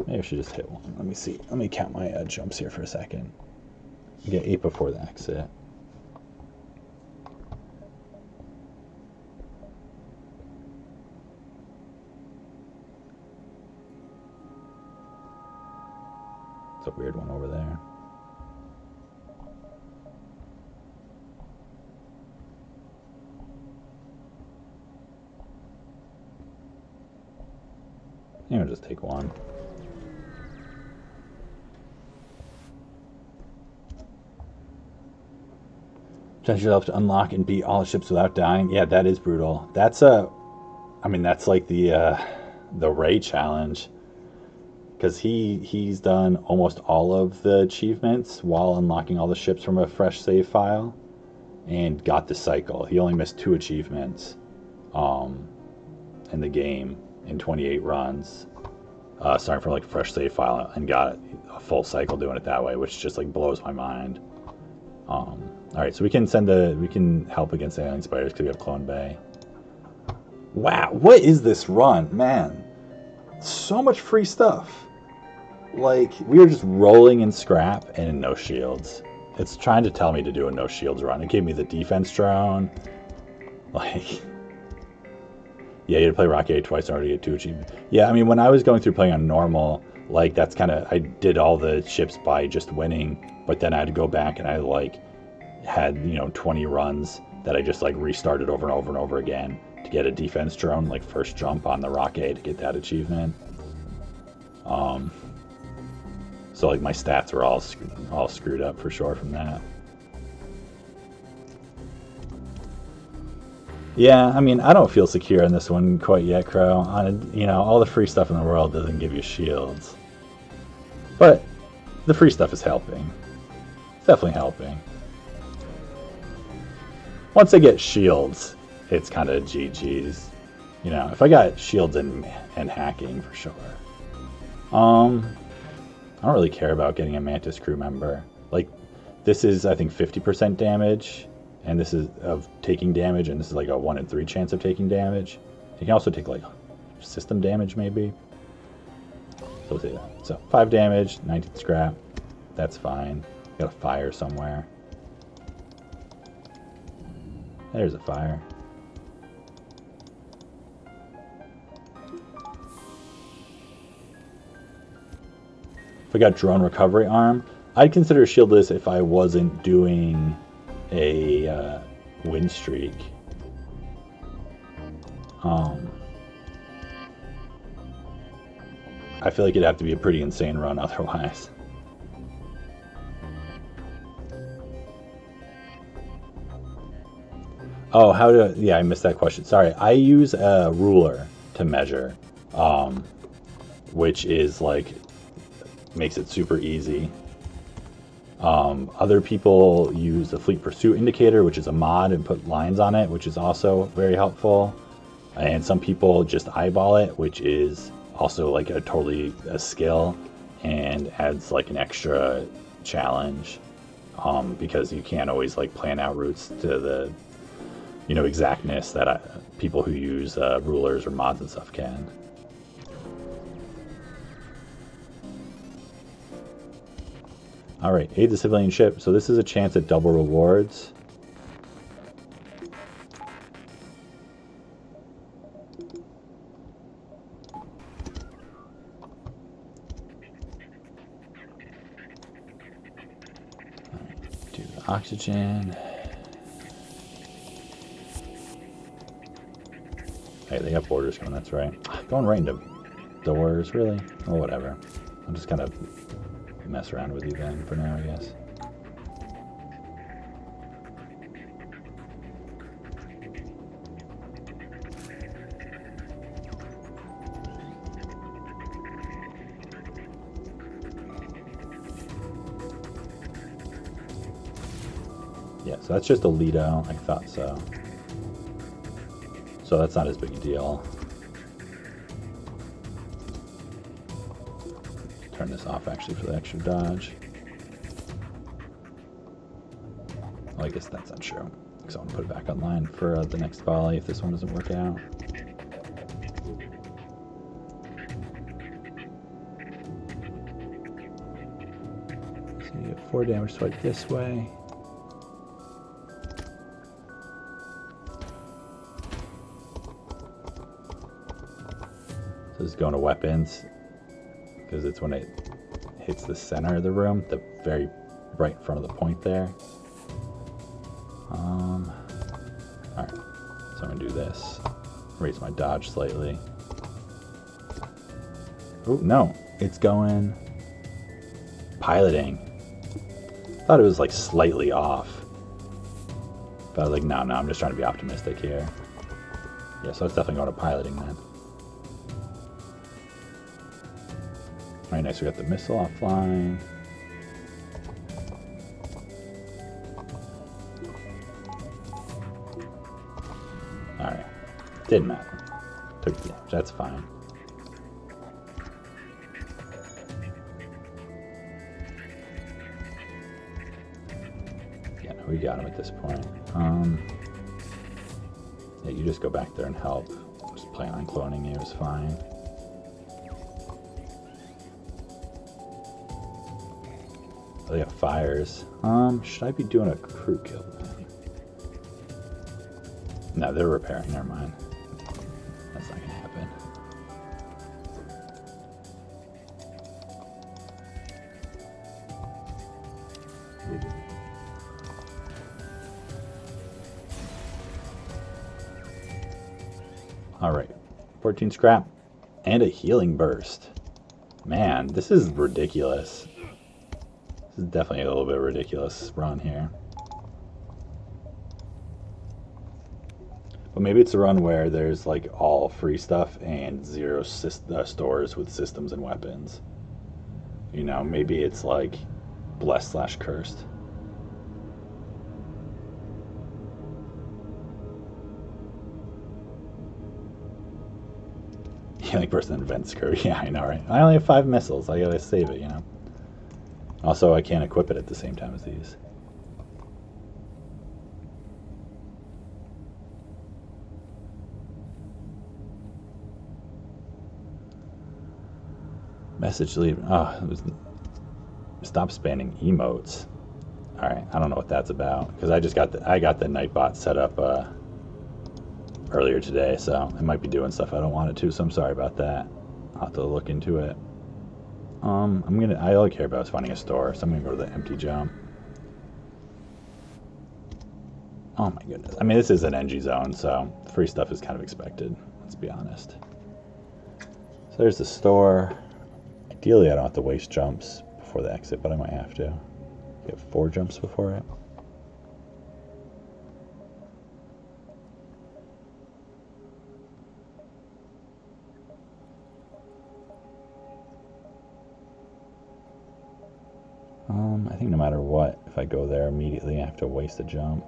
Maybe I should just hit one. Let me see. Let me count my jumps here for a second. You get 8 before the exit. It's a weird one over there. I'm gonna just take one. Challenge yourself to unlock and beat all the ships without dying. Yeah, that is brutal. That's I mean, that's like the Ray challenge, because he's done almost all of the achievements while unlocking all the ships from a fresh save file, and got the cycle. He only missed 2 achievements in the game in 28 runs, starting from like a fresh save file, and got a full cycle doing it that way, which just like blows my mind. All right, so we can help against the alien spiders because we have Clone Bay. Wow, what is this run, man? So much free stuff. Like, we were just rolling in scrap and in no shields. It's trying to tell me to do a no shields run. It gave me the defense drone. Like, yeah, you had to play Rocky 8 twice in order to get 2 achievements. Yeah, I mean, when I was going through playing on normal, like, that's kind of, I did all the ships by just winning, but then I had to go back and I, like, had, you know, 20 runs that I just, like, restarted over and over and over again to get a defense drone, like, first jump on the Rocky to get that achievement. So, like, my stats were all screwed up for sure from that. Yeah, I mean, I don't feel secure in this one quite yet, Crow. You know, all the free stuff in the world doesn't give you shields. But the free stuff is helping. It's definitely helping. Once I get shields, it's kind of GG's. You know, if I got shields and hacking, for sure. I don't really care about getting a Mantis crew member. Like, this is, I think, 50% damage, and this is of taking damage, and this is like a 1 in 3 chance of taking damage. You can also take like system damage maybe. So we'll take that. So 5 damage, 19 scrap. That's fine. Got a fire somewhere. There's a fire. If I got drone recovery arm, I'd consider shieldless if I wasn't doing a win streak. I feel like it'd have to be a pretty insane run otherwise. Oh, how to... Yeah, I missed that question. Sorry. I use a ruler to measure, which is like... makes it super easy. Other people use the Fleet Pursuit Indicator, which is a mod, and put lines on it, which is also very helpful. And some people just eyeball it, which is also like a skill and adds like an extra challenge, because you can't always like plan out routes to the exactness that people who use rulers or mods and stuff can. All right, aid the civilian ship. So this is a chance at double rewards. Do the oxygen. Hey, they got borders coming, that's right. Going right into doors, really? Oh, whatever. I'm just kind of mess around with you then for now, I guess. Yeah, so that's just a Lido. I thought so. So that's not as big a deal. Turn this off actually for the extra dodge. Well, I guess that's untrue, because I want to put it back online for the next volley if this one doesn't work out. So you get 4 damage swipe this way. So this is going to weapons, because it's when it hits the center of the room, the very right in front of the point there. Alright, so I'm going to do this. Raise my dodge slightly. Oh, no, it's going piloting. Thought it was like slightly off. But I was like, no, I'm just trying to be optimistic here. Yeah, so it's definitely going to piloting then. Alright, nice, we got the missile offline. Alright, didn't matter. Took the damage, that's fine. Yeah, no, we got him at this point. Yeah, you just go back there and help. Just plan on cloning you, it's fine. Oh, they have fires. Should I be doing a crew kill then? No, they're repairing, never mind. That's not gonna happen. Alright, 14 scrap and a healing burst. Man, this is ridiculous. This is definitely a little bit ridiculous run here. But maybe it's a run where there's like all free stuff and 0 stores with systems and weapons. You know, maybe it's like blessed / cursed. Healing person in event screw. Yeah, I know, right? I only have 5 missiles. I gotta save it, you know. Also, I can't equip it at the same time as these. Message leave. Oh, it was, stop spamming emotes. All right, I don't know what that's about because I got the Nightbot set up earlier today, so it might be doing stuff I don't want it to. So I'm sorry about that. I'll have to look into it. I all I care about is finding a store, so I'm gonna go to the empty jump. Oh my goodness. I mean, this is an NG zone, so free stuff is kind of expected. Let's be honest. So there's the store. Ideally, I don't have to waste jumps before the exit, but I might have to. Get 4 jumps before it. I think no matter what, if I go there immediately, I have to waste a jump.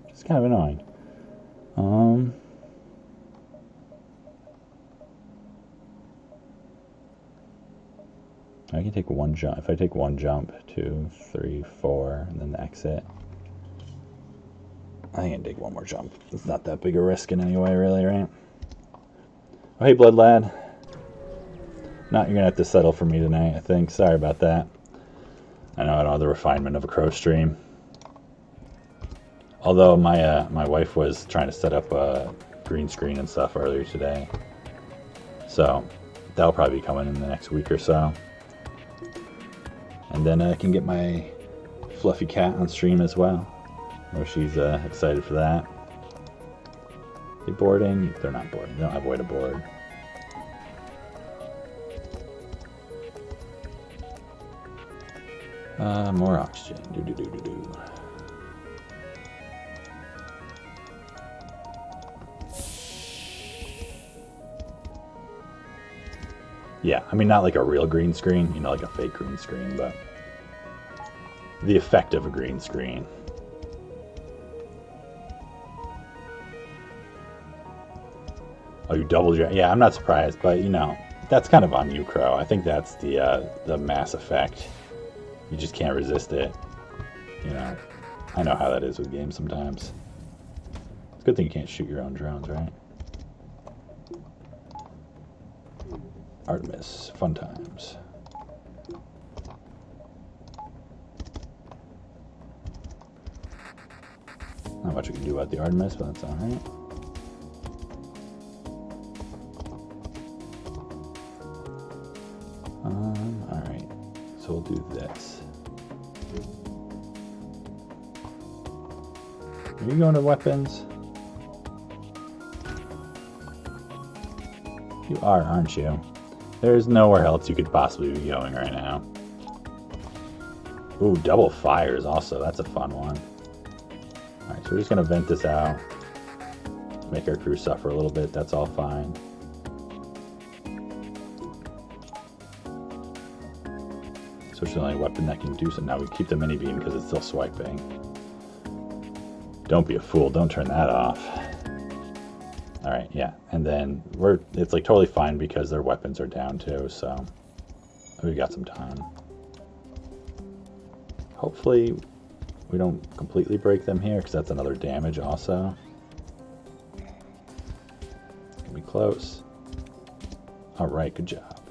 It's kind of annoying. I can take 1 jump. If I take 1 jump, 2, 3, 4, and then the exit. I think I can take 1 more jump. It's not that big a risk in any way, really, right? Oh, hey, Blood Lad. You're gonna have to settle for me tonight, I think. Sorry about that. I know I don't have the refinement of a Crow stream. Although my wife was trying to set up a green screen and stuff earlier today. So that'll probably be coming in the next week or so. And then I can get my fluffy cat on stream as well. I know she's excited for that. They boarding? They're not boarding. They don't have a way to board. More oxygen. Do. Yeah, I mean, not like a real green screen, like a fake green screen, but the effect of a green screen. Oh, you doubled your... Yeah, I'm not surprised, but, that's kind of on you, Crow. I think that's the Mass Effect. You just can't resist it. I know how that is with games sometimes. It's a good thing you can't shoot your own drones, right? Artemis, fun times. Not much we can do about the Artemis, but that's alright. Alright, so we'll do this. Are you going to weapons? You are, aren't you? There's nowhere else you could possibly be going right now. Ooh, double fires also. That's a fun one. Alright, so we're just going to vent this out. Make our crew suffer a little bit. That's all fine. So it's the only weapon that can do so. Now we keep the mini beam because it's still swiping. Don't be a fool. Don't turn that off. Alright, yeah. And then it's like totally fine because their weapons are down too, so we got some time. Hopefully we don't completely break them here because that's another damage also. Gonna be close. Alright, good job.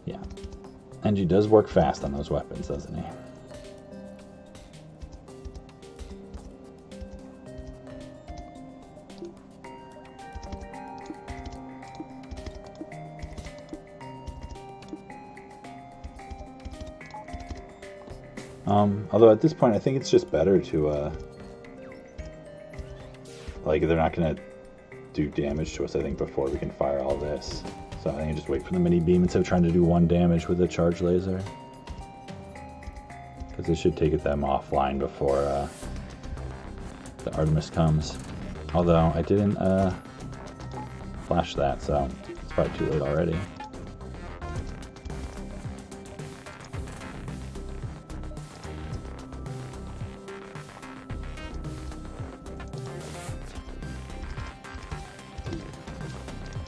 Yeah. NG does work fast on those weapons, doesn't he? Although at this point, I think it's just better to, like, they're not going to do damage to us, I think, before we can fire all this. So I think I just wait for the mini beam instead of trying to do 1 damage with a charge laser. Because it should take them offline before the Artemis comes. Although I didn't flash that, so it's probably too late already.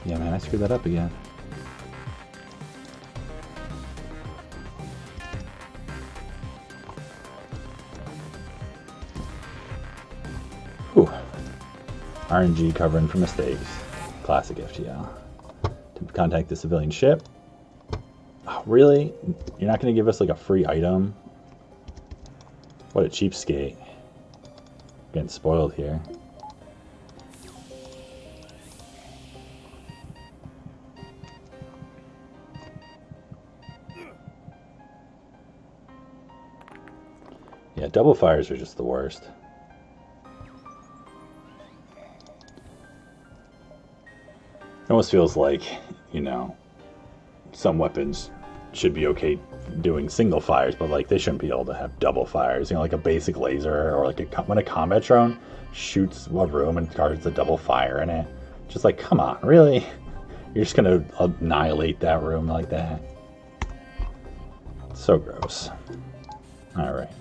Yeah, man, I screwed that up again. Whew. RNG covering for mistakes. Classic FTL. To contact the civilian ship. Oh, really? You're not going to give us like a free item? What a cheapskate. Getting spoiled here. Yeah, double fires are just the worst. It almost feels like, you know, some weapons should be okay doing single fires, but like they shouldn't be able to have double fires. You know, like a basic laser or like when a combat drone shoots a room and targets a double fire in it. Just like, come on, really? You're just gonna annihilate that room like that? So gross. All right.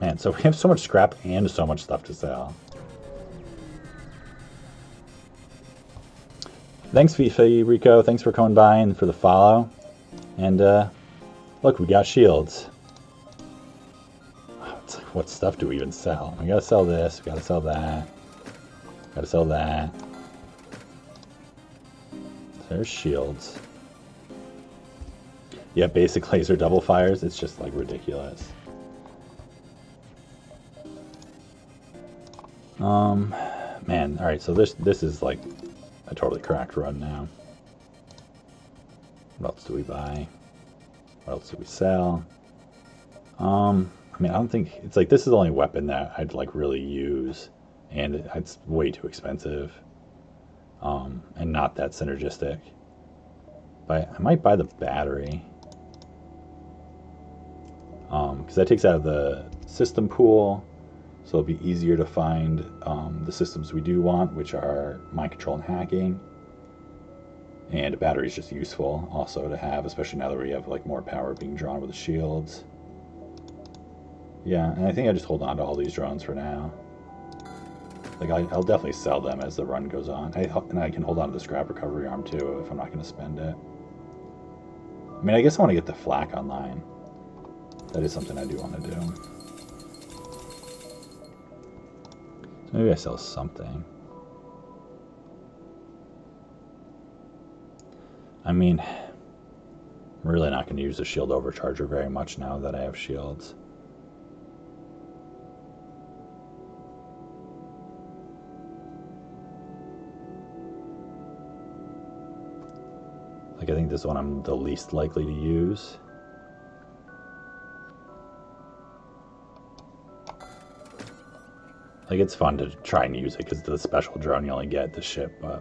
Man, so we have so much scrap and so much stuff to sell. Thanks, FIFA Rico. Thanks for coming by and for the follow. And look, we got shields. What stuff do we even sell? We gotta sell this. We gotta sell that. Gotta sell that. There's shields. Yeah, basic laser double fires. It's just like ridiculous. Man, all right. So this is like a totally cracked run now. What else do we buy? What else do we sell? I mean, I don't think it's like this is the only weapon that I'd like really use, and it's way too expensive, and not that synergistic. But I might buy the battery, because that takes out of the system pool. So it'll be easier to find the systems we do want, which are mind control and hacking. And a battery is just useful also to have, especially now that we have like more power being drawn with the shields. Yeah, and I think I just hold on to all these drones for now. Like I'll definitely sell them as the run goes on. And I can hold on to the scrap recovery arm too if I'm not going to spend it. I mean, I guess I want to get the flak online. That is something I do want to do. So maybe I sell something. I mean, I'm really not going to use the shield overcharger very much now that I have shields. Like, I think this one I'm the least likely to use. Like, it's fun to try and use it because the special drone you only get the ship, but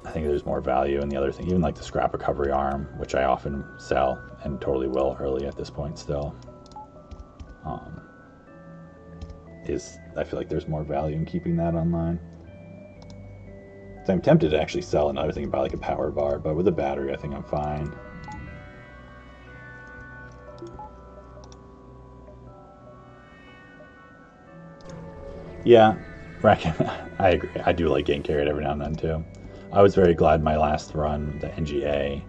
I think there's more value in the other thing. Even like the scrap recovery arm, which I often sell and totally will early at this point still, I feel like there's more value in keeping that online. So I'm tempted to actually sell another thing, buy like a power bar, but with a battery I think I'm fine. Yeah, I agree. I do like getting carried every now and then too. I was very glad my last run, the NGA,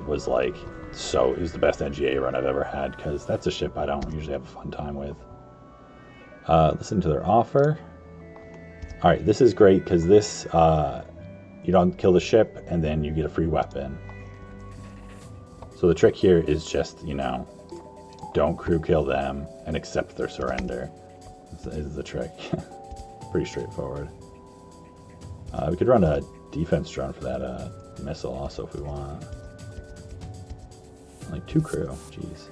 was like it was the best NGA run I've ever had because that's a ship I don't usually have a fun time with. Listen to their offer. All right, this is great because this you don't kill the ship and then you get a free weapon. So the trick here is just, you know, don't crew kill them and accept their surrender. Is the trick. Pretty straightforward. We could run a defense drone for that missile also if we want. Like 2 crew, jeez.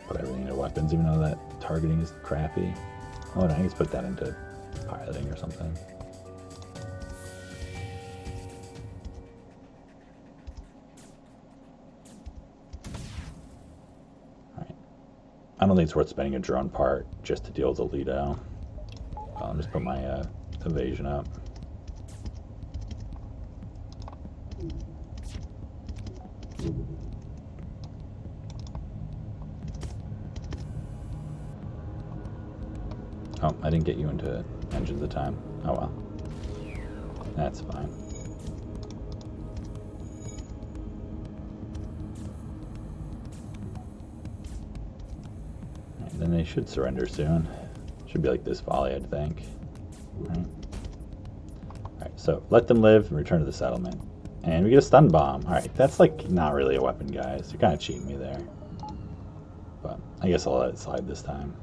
Put everything into weapons even though that targeting is crappy. Oh, no, I guess put that into piloting or something. I don't think it's worth spending a drone part just to deal with Alito. I'll just put my evasion up. Oh, I didn't get you into engines at the time. Oh well. That's fine. They should surrender soon. Should be like this volley, I'd think. Right. Alright, so let them live and return to the settlement. And we get a stun bomb. Alright, that's like not really a weapon, guys. You're kind of cheating me there. But I guess I'll let it slide this time.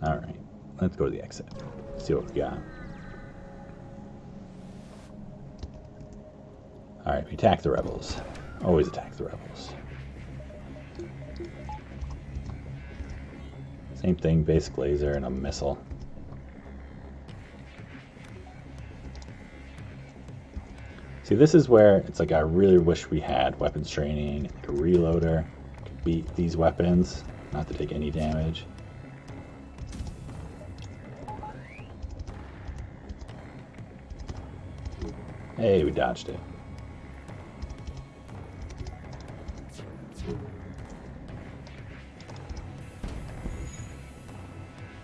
Alright, let's go to the exit. See what we got. Alright, we attack the rebels. Always attack the rebels. Same thing, basic laser and a missile. See, this is where it's like I really wish we had weapons training, like a reloader, to beat these weapons, not to take any damage. Hey, we dodged it.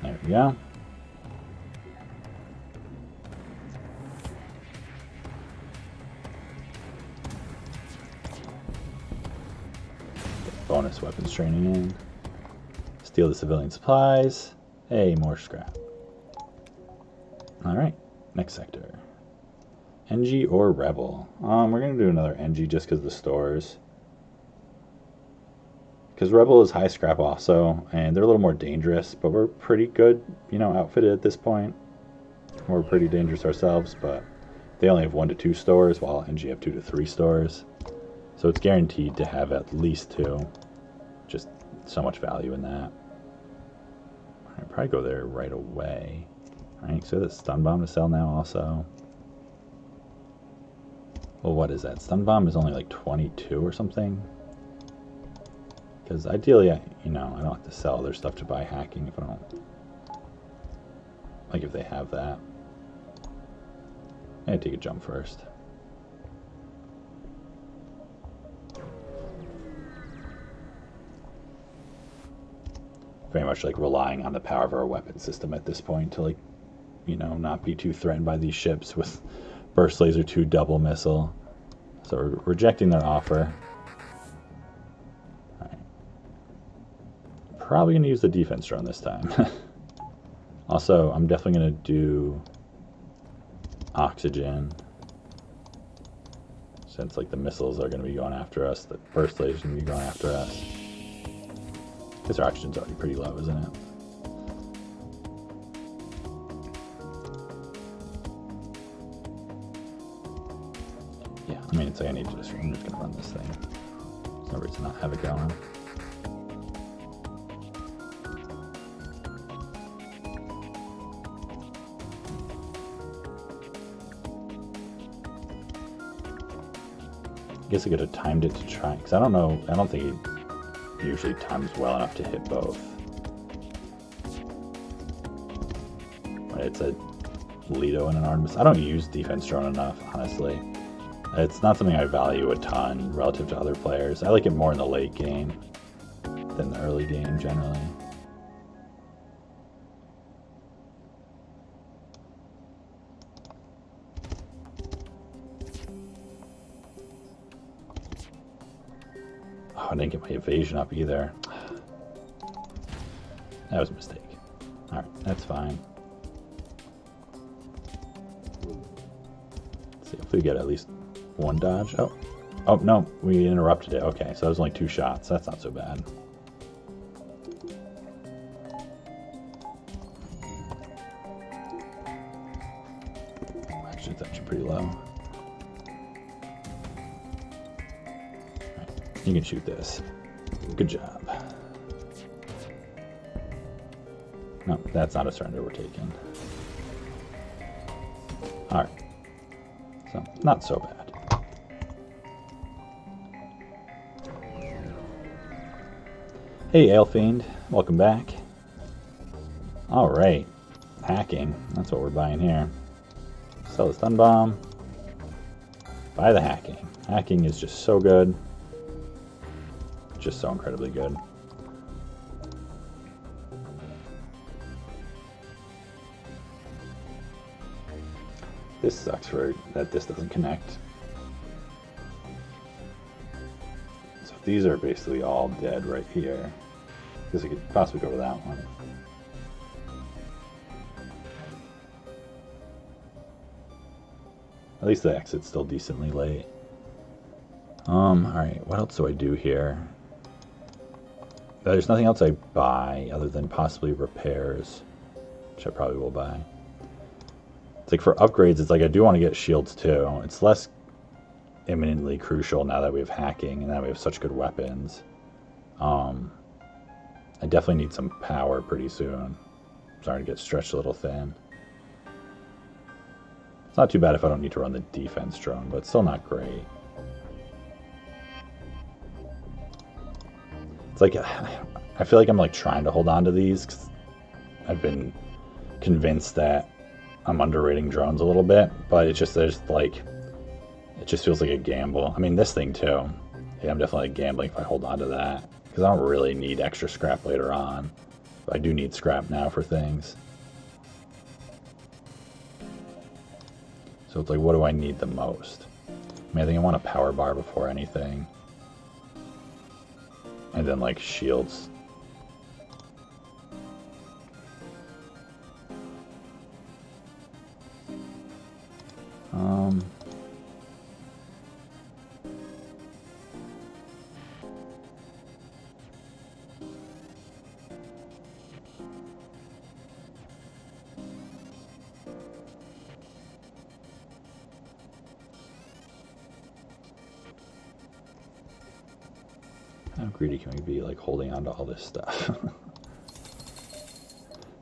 There we go. Get bonus weapons training in. Steal the civilian supplies. Hey, more scrap. Alright, next sector. NG or Rebel? We're going to do another NG just because of the stores. Because Rebel is high scrap also, and they're a little more dangerous, but we're pretty good, you know, outfitted at this point. We're pretty dangerous ourselves, but they only have 1 to 2 stores, while NG have 2 to 3 stores. So it's guaranteed to have at least 2. Just so much value in that. I'd probably go there right away. Alright, so that's stun bomb to sell now also. Well, what is that? Stun bomb is only like 22 or something. Because ideally, you know, I don't have to sell their stuff to buy hacking if I don't. Like if they have that. I take a jump first. Very much like relying on the power of our weapon system at this point to, like, you know, not be too threatened by these ships with Burst Laser 2 double missile. So we're rejecting their offer. Alright. Probably going to use the defense drone this time. Also, I'm definitely going to do oxygen. Since like the missiles are going to be going after us, the burst lasers are going to be going after us. Because our oxygen's already pretty low, isn't it? Yeah, I mean, it's like I need to just, I'm just going to run this thing. There's no reason to not have it going. I guess I could have timed it to try, because I don't know, I don't think it usually times well enough to hit both. Right, it's a Lido and an Artemis. I don't use defense drone enough, honestly. It's not something I value a ton relative to other players. I like it more in the late game than the early game generally. Oh, I didn't get my evasion up either. That was a mistake. Alright, that's fine. Let's see if we get at least one dodge. Oh, no, we interrupted it. Okay, so that was only 2 shots. That's not so bad. Actually, it's actually pretty low. Right, you can shoot this. Good job. No, that's not a surrender we're taking. Alright. So, not so bad. Hey, Alefiend. Welcome back. Alright. Hacking. That's what we're buying here. Sell the stun bomb. Buy the hacking. Hacking is just so good. Just so incredibly good. this sucks for that this doesn't connect. So these are basically all dead right here. Because I could possibly go to that one. At least the exit's still decently late. Alright, what else do I do here? There's nothing else I buy other than possibly repairs, which I probably will buy. It's like for upgrades, it's like I do want to get shields too. It's less imminently crucial now that we have hacking and that we have such good weapons. I definitely need some power pretty soon. I'm starting to get stretched a little thin. It's not too bad if I don't need to run the defense drone, but it's still not great. It's like, I feel like I'm like trying to hold on to these because I've been convinced that I'm underrating drones a little bit, but it just, there's like, it just feels like a gamble. I mean, this thing too. Yeah, I'm definitely gambling if I hold on to that because I don't really need extra scrap later on. But I do need scrap now for things. So it's like, what do I need the most? I mean, I think I want a power bar before anything. And then like shields. How greedy can we be, like, holding on to all this stuff?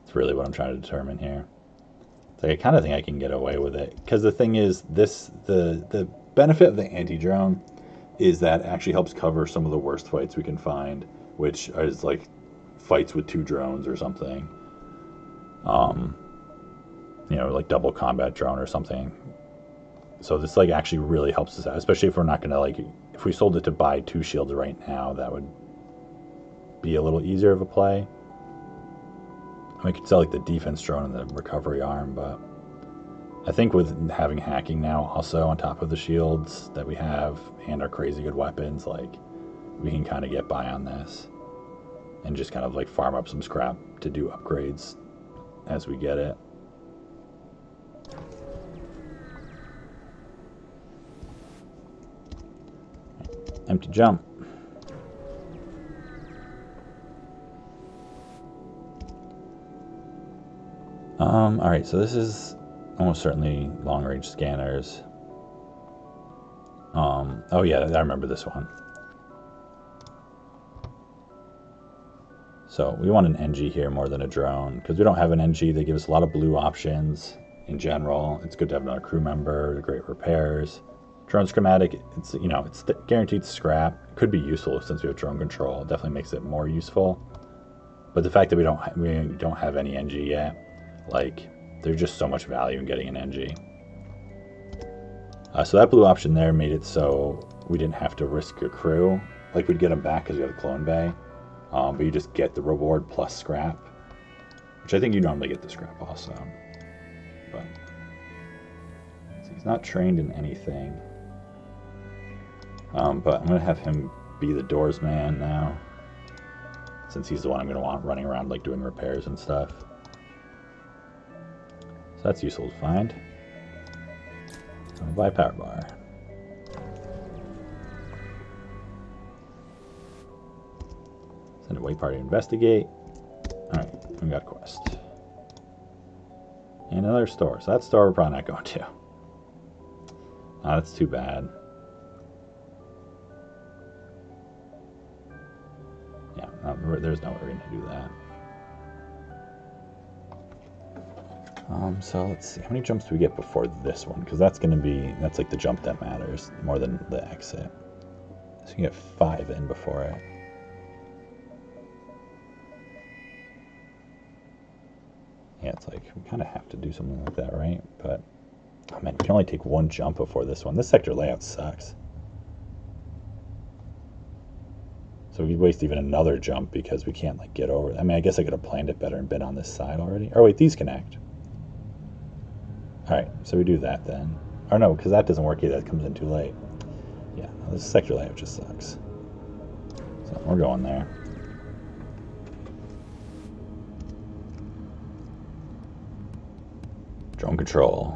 It's really what I'm trying to determine here. It's like, I kind of think I can get away with it. Because the thing is, the benefit of the anti-drone is that it actually helps cover some of the worst fights we can find, which is, like, fights with 2 drones or something. You know, like double combat drone or something. So this, like, actually really helps us out, especially if we're not going to, like, if we sold it to buy 2 shields right now, that would be a little easier of a play. We could sell, like, the defense drone and the recovery arm, but I think with having hacking now also on top of the shields that we have and our crazy good weapons, like, we can kind of get by on this and just kind of, like, farm up some scrap to do upgrades as we get it. Empty jump. Alright, so this is almost certainly long-range scanners. Oh yeah, I remember this one. So we want an NG here more than a drone, because we don't have an NG. They give us a lot of blue options in general. It's good to have another crew member, great repairs. Drone schematic, it's, you know, it's guaranteed scrap. It could be useful since we have drone control. It definitely makes it more useful. But the fact that we don't have any NG yet, like, there's just so much value in getting an NG. So that blue option there made it so we didn't have to risk your crew. Like, we'd get them back because we have a clone bay. But you just get the reward plus scrap, which I think you normally get the scrap also. But so he's not trained in anything. But I'm going to have him be the doors man now, since he's the one I'm going to want running around, like, doing repairs and stuff. So that's useful to find. So I'll buy a power bar. Send a wait party to investigate. Alright, we got a quest. And another store. So that store we're probably not going to. Oh, that's too bad. Yeah, there's no way we're going to do that. So let's see, how many jumps do we get before this one? Because that's going to be, that's like the jump that matters more than the exit. So you can get 5 in before it. Yeah, it's like, we kind of have to do something like that, right? But, oh man, we can only take 1 jump before this one. This sector layout sucks. So we waste even another jump because we can't, like, get over it. I mean, I guess I could have planned it better and been on this side already. Oh wait, these connect. Alright, so we do that then. Or no, because that doesn't work either. That comes in too late. Yeah, this sector layout just sucks. So we're going there. Drone control.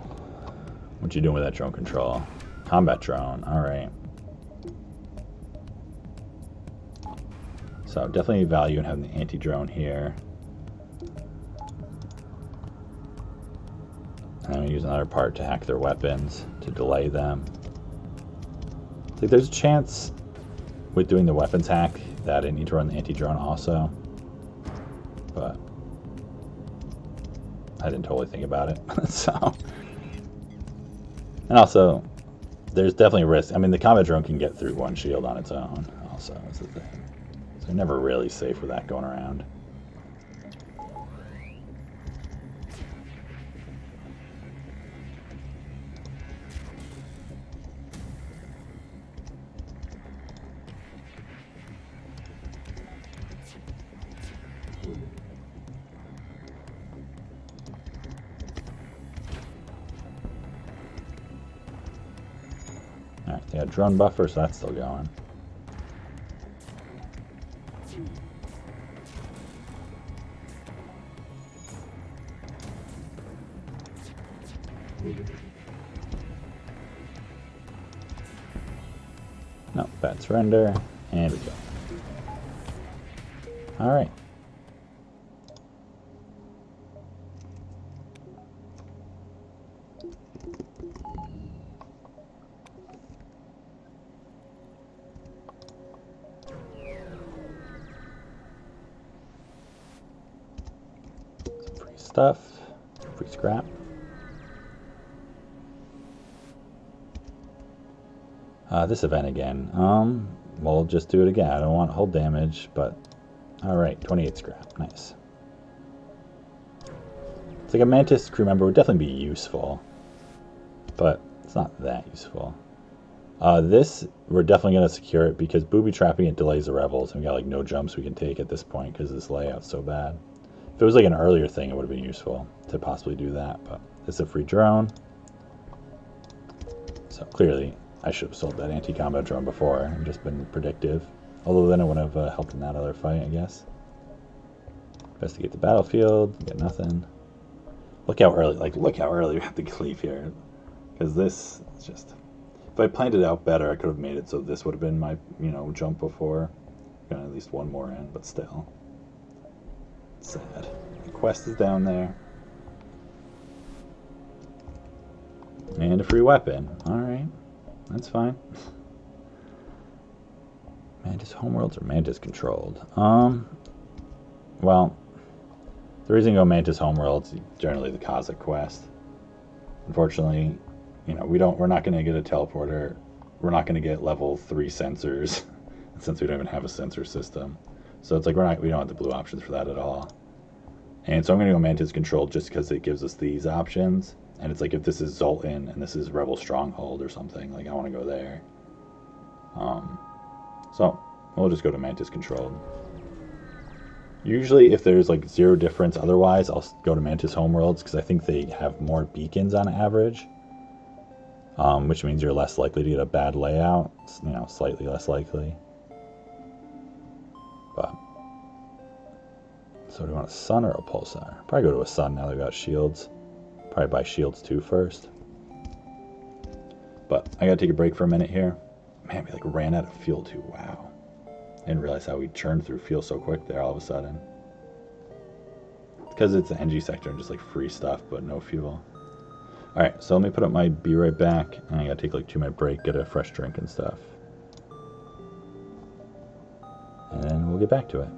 What you doing with that drone control? Combat drone. Alright. So definitely value in having the anti-drone here. And I'm going to use another part to hack their weapons to delay them. Like there's a chance with doing the weapons hack that I need to run the anti-drone also. But I didn't totally think about it. So, and also there's definitely a risk. I mean, the combat drone can get through one shield on its own also is the thing. So you're never really safe with that going around. Alright, they got drone buffer, so that's still going. No, bad surrender, and we go. Alright. Some free stuff, free scrap. This event again. We'll just do it again. I don't want hull damage, but alright, 28 scrap. Nice. It's like a Mantis crew member would definitely be useful, but it's not that useful. This, we're definitely going to secure it because booby trapping it delays the rebels, and we got like no jumps we can take at this point because this layout's so bad. If it was like an earlier thing, it would have been useful to possibly do that, but it's a free drone. So clearly, I should have sold that anti-combat drone before and just been predictive. Although then it would have helped in that other fight, I guess. Investigate the battlefield, get nothing. Look how early, look how early we have to leave here. Because this is just... If I planned it out better, I could have made it so this would have been my, jump before. Got at least one more in, but still. It's sad. The quest is down there. And a free weapon. Alright. That's fine. Mantis homeworlds or Mantis controlled? Well, the reason you go Mantis homeworlds is generally the Kazakh quest. Unfortunately, we're not going to get a teleporter. We're not going to get level 3 sensors since we don't even have a sensor system. So it's like we don't have the blue options for that at all. And so I'm going to go Mantis controlled just because it gives us these options. And it's like if this is Zoltan and this is Rebel Stronghold or something, like I want to go there. So we'll just go to Mantis controlled. Usually if there's like zero difference otherwise, I'll go to Mantis homeworlds because I think they have more beacons on average. Which means you're less likely to get a bad layout. Slightly less likely. But so do you want a sun or a pulsar? Probably go to a sun now that we got shields. Probably buy shields too first. But I gotta take a break for a minute here. Man, we like ran out of fuel too. Wow. I didn't realize how we churned through fuel so quick there all of a sudden. Because it's the NG sector and just like free stuff, but no fuel. Alright, so let me put up my be right back. And I gotta take like a 2-minute break, get a fresh drink and stuff. And then we'll get back to it.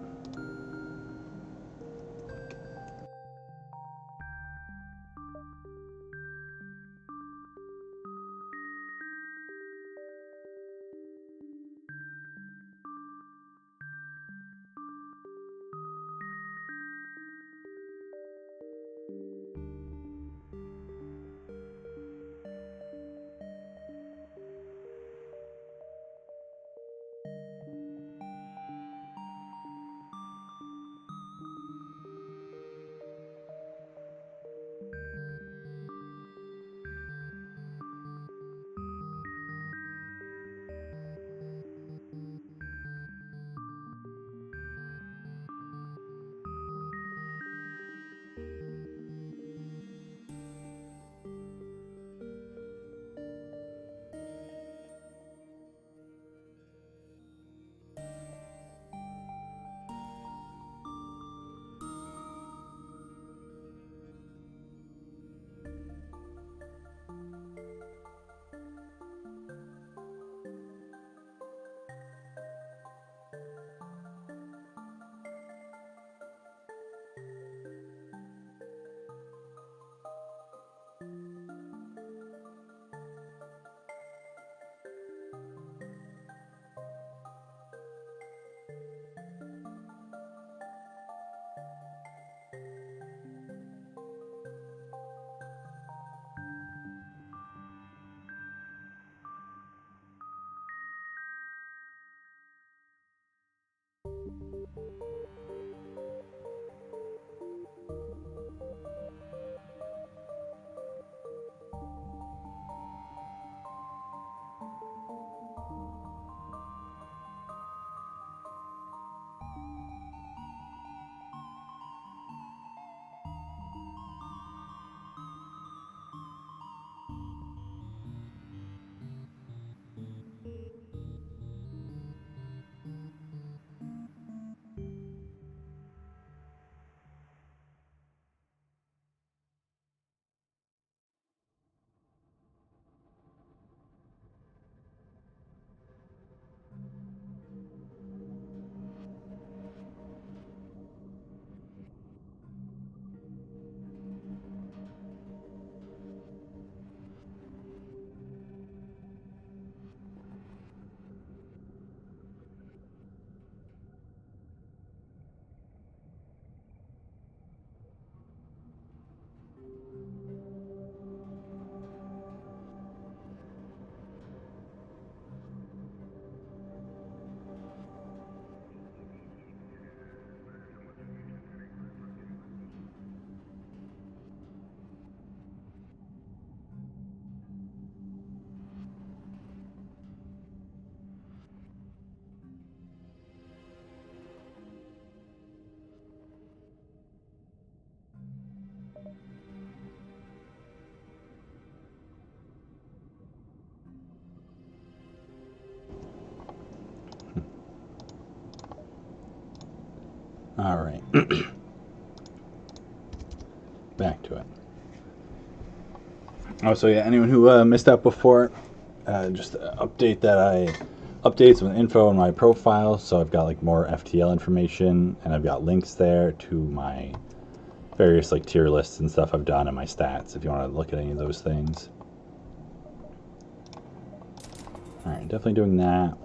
All right. Back to it. Oh, so yeah, anyone who missed out before, just update that I updates with info in my profile. So I've got like more FTL information, and I've got links there to my various like tier lists and stuff I've done and my stats if you want to look at any of those things. All right, definitely doing that.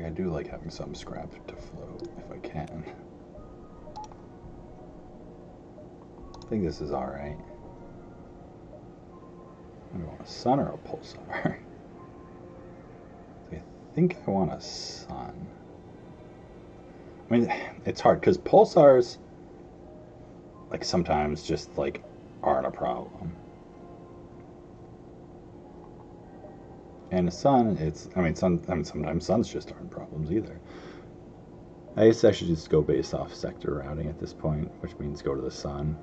I do like having some scrap to float if I can. I think this is alright. I want a sun or a pulsar? I think I want a sun. I mean, it's hard because pulsars, like, sometimes just like aren't a problem. And a sun, sometimes suns just aren't problems either. I guess I should just go based off sector routing at this point, which means go to the sun.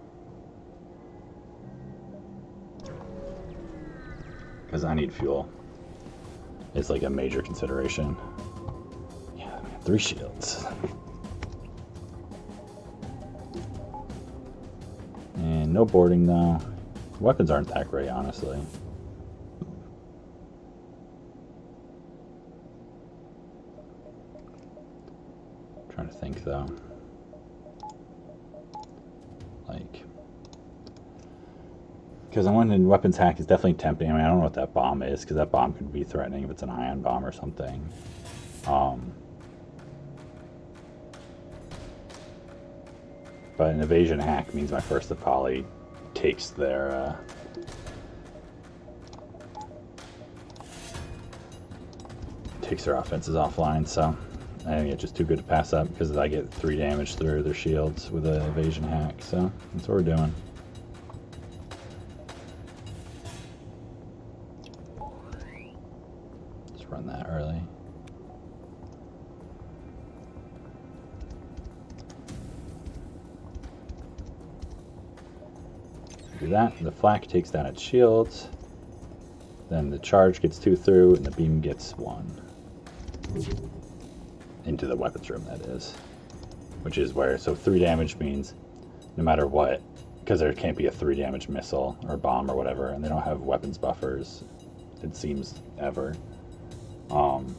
Because I need fuel. It's like a major consideration. Yeah, 3 shields. And no boarding though. Weapons aren't that great, honestly. Trying to think though. Like, because I went in weapons hack is definitely tempting. I mean, I don't know what that bomb is, because that bomb could be threatening if it's an ion bomb or something. But an evasion hack means my first poly takes their offenses offline, so I think it's just too good to pass up because I get 3 damage through their shields with an evasion hack, so that's what we're doing. Just run that early. Do that, the flak takes down its shields, then the charge gets 2 through, and the beam gets 1. Into the weapons room, that is. Which is where, so 3 damage means no matter what, because there can't be a 3 damage missile or bomb or whatever, and they don't have weapons buffers, it seems, ever. And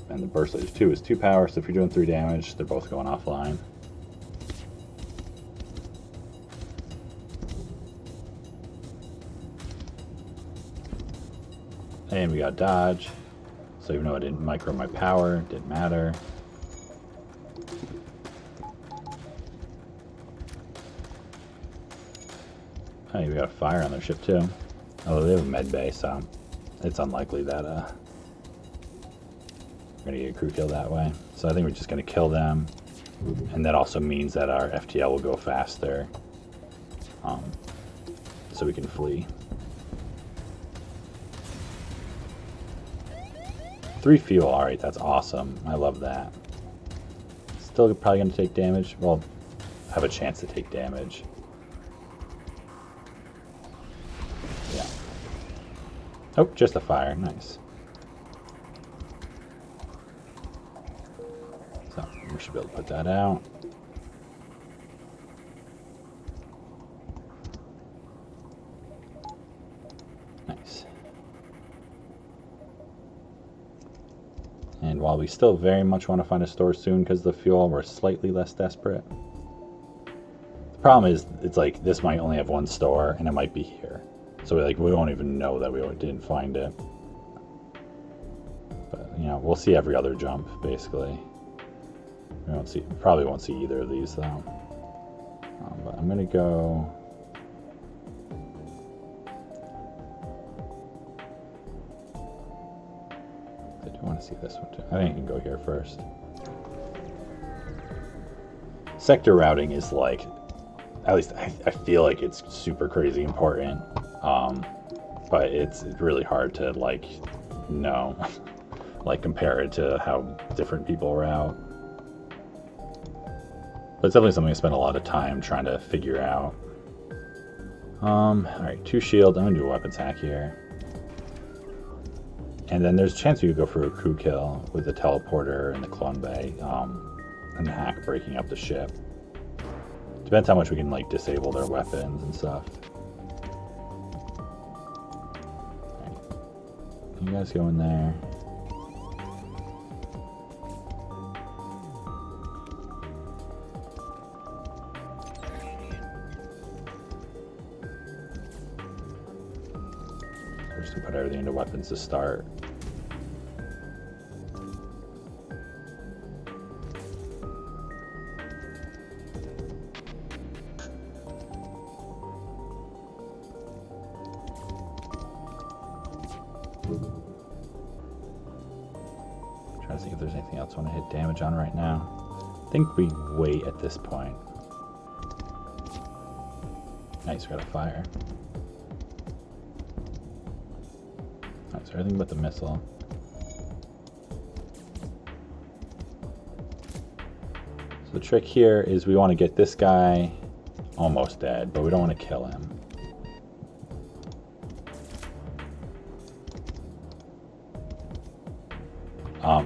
the burst rate 2 is 2 power, so if you're doing 3 damage, they're both going offline. And we got dodge. So even though I didn't micro my power, it didn't matter. Hey, we got a fire on their ship too. Oh, they have a med bay, so it's unlikely that we're gonna get a crew kill that way. So I think we're just gonna kill them, and that also means that our FTL will go faster, so we can flee. 3 fuel, alright, that's awesome. I love that. Still probably going to take damage. Well, have a chance to take damage. Yeah. Oh, just a fire. Nice. So, we should be able to put that out. Nice. And while we still very much want to find a store soon because of the fuel, we're slightly less desperate. The problem is, it's like, this might only have 1 store, and it might be here. So we won't even know that we didn't find it. But, you know, we'll see every other jump, basically. We probably won't see either of these, though. But I'm going to go... I want to see this one too. I think I can go here first. Sector routing is like, at least I feel like it's super crazy important, but it's really hard to like know, like compare it to how different people route. But it's definitely something I spend a lot of time trying to figure out. Alright, 2 shield. I'm gonna do a weapons hack here. And then there's a chance we could go for a crew kill with the teleporter and the clone bay, and the hack breaking up the ship. Depends how much we can like disable their weapons and stuff. Right. You guys go in there. We're just gonna put everything into weapons to start. Trying to see if there's anything else I want to hit damage on right now. I think we wait at this point. Nice, we got a fire. Nice, everything but the missile. So the trick here is we want to get this guy almost dead, but we don't want to kill him.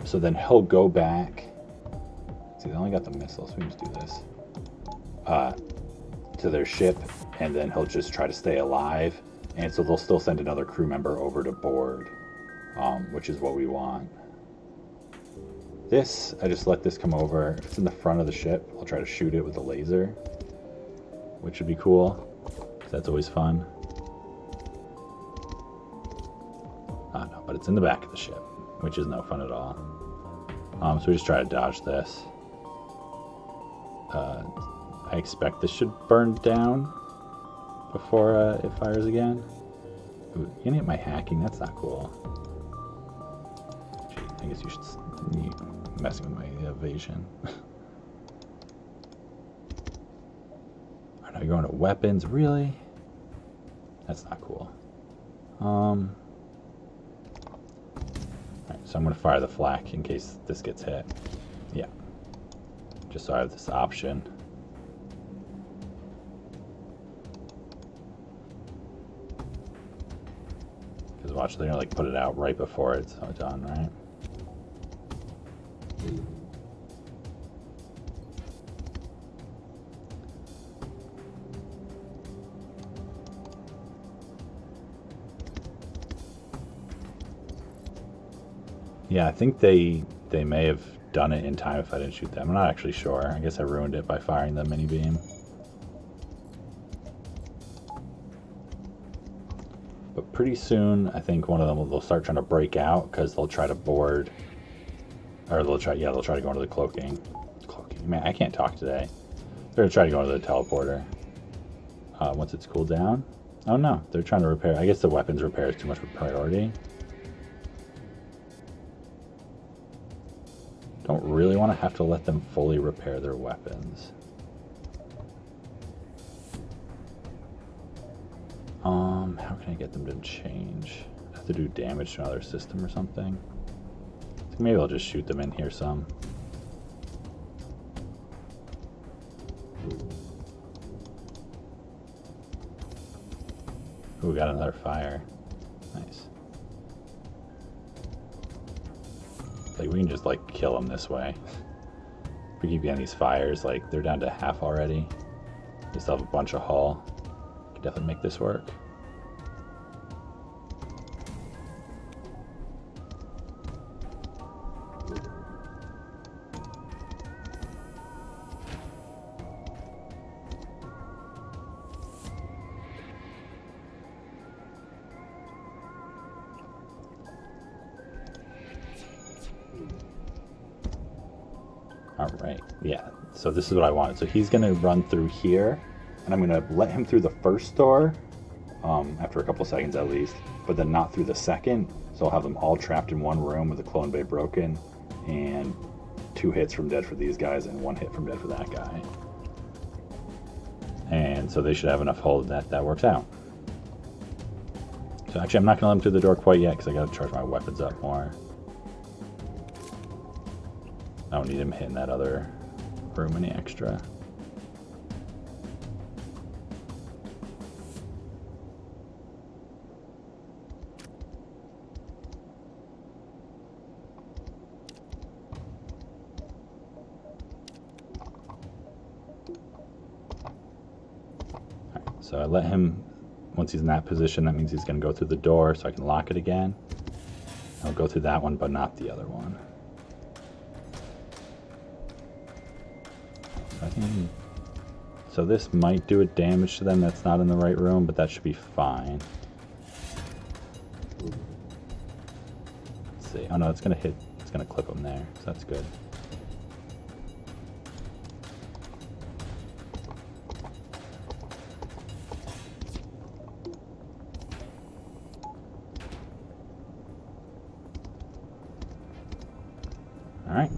So then he'll go back. See, they only got the missiles, so we just do this. To their ship, and then he'll just try to stay alive. And so they'll still send another crew member over to board, which is what we want. This, I just let this come over. If it's in the front of the ship, I'll try to shoot it with a laser, which would be cool. That's always fun. No, but it's in the back of the ship, which is no fun at all. So we just try to dodge this. I expect this should burn down before it fires again. Ooh, you can hit my hacking, that's not cool. Gee, I guess you should be messing with my evasion. I know you're going to weapons, really? That's not cool. Alright, so I'm going to fire the flak in case this gets hit. Yeah. Just so I have this option. Because watch, they're going to like put it out right before it's done, right? Yeah, I think they may have done it in time if I didn't shoot them. I'm not actually sure. I guess I ruined it by firing the mini beam. But pretty soon, I think one of them will start trying to break out because they'll try to board, or they'll try to go into the cloaking. Man, I can't talk today. They're gonna try to go into the teleporter once it's cooled down. Oh no, they're trying to repair. I guess the weapons repair is too much of a priority. Don't really want to have to let them fully repair their weapons. How can I get them to change? I have to do damage to another system or something. So maybe I'll just shoot them in here some. Ooh, we got another fire. Nice. Like, we can just, like, kill them this way. If we keep getting these fires, like, they're down to half already. We still have a bunch of hull. Can definitely make this work. Alright, yeah, so this is what I wanted. So he's going to run through here, and I'm going to let him through the first door, after a couple seconds at least, but then not through the second. So I'll have them all trapped in one room with the clone bay broken, and 2 hits from dead for these guys, and 1 hit from dead for that guy. And so they should have enough hull that works out. So actually, I'm not going to let him through the door quite yet, because I got to charge my weapons up more. I don't need him hitting that other room any extra. So I let him, once he's in that position, that means he's going to go through the door, so I can lock it again. I'll go through that one, but not the other one. So this might do a damage to them that's not in the right room, but that should be fine. Let's see. Oh no, it's going to hit, it's going to clip them there, so that's good. Alright.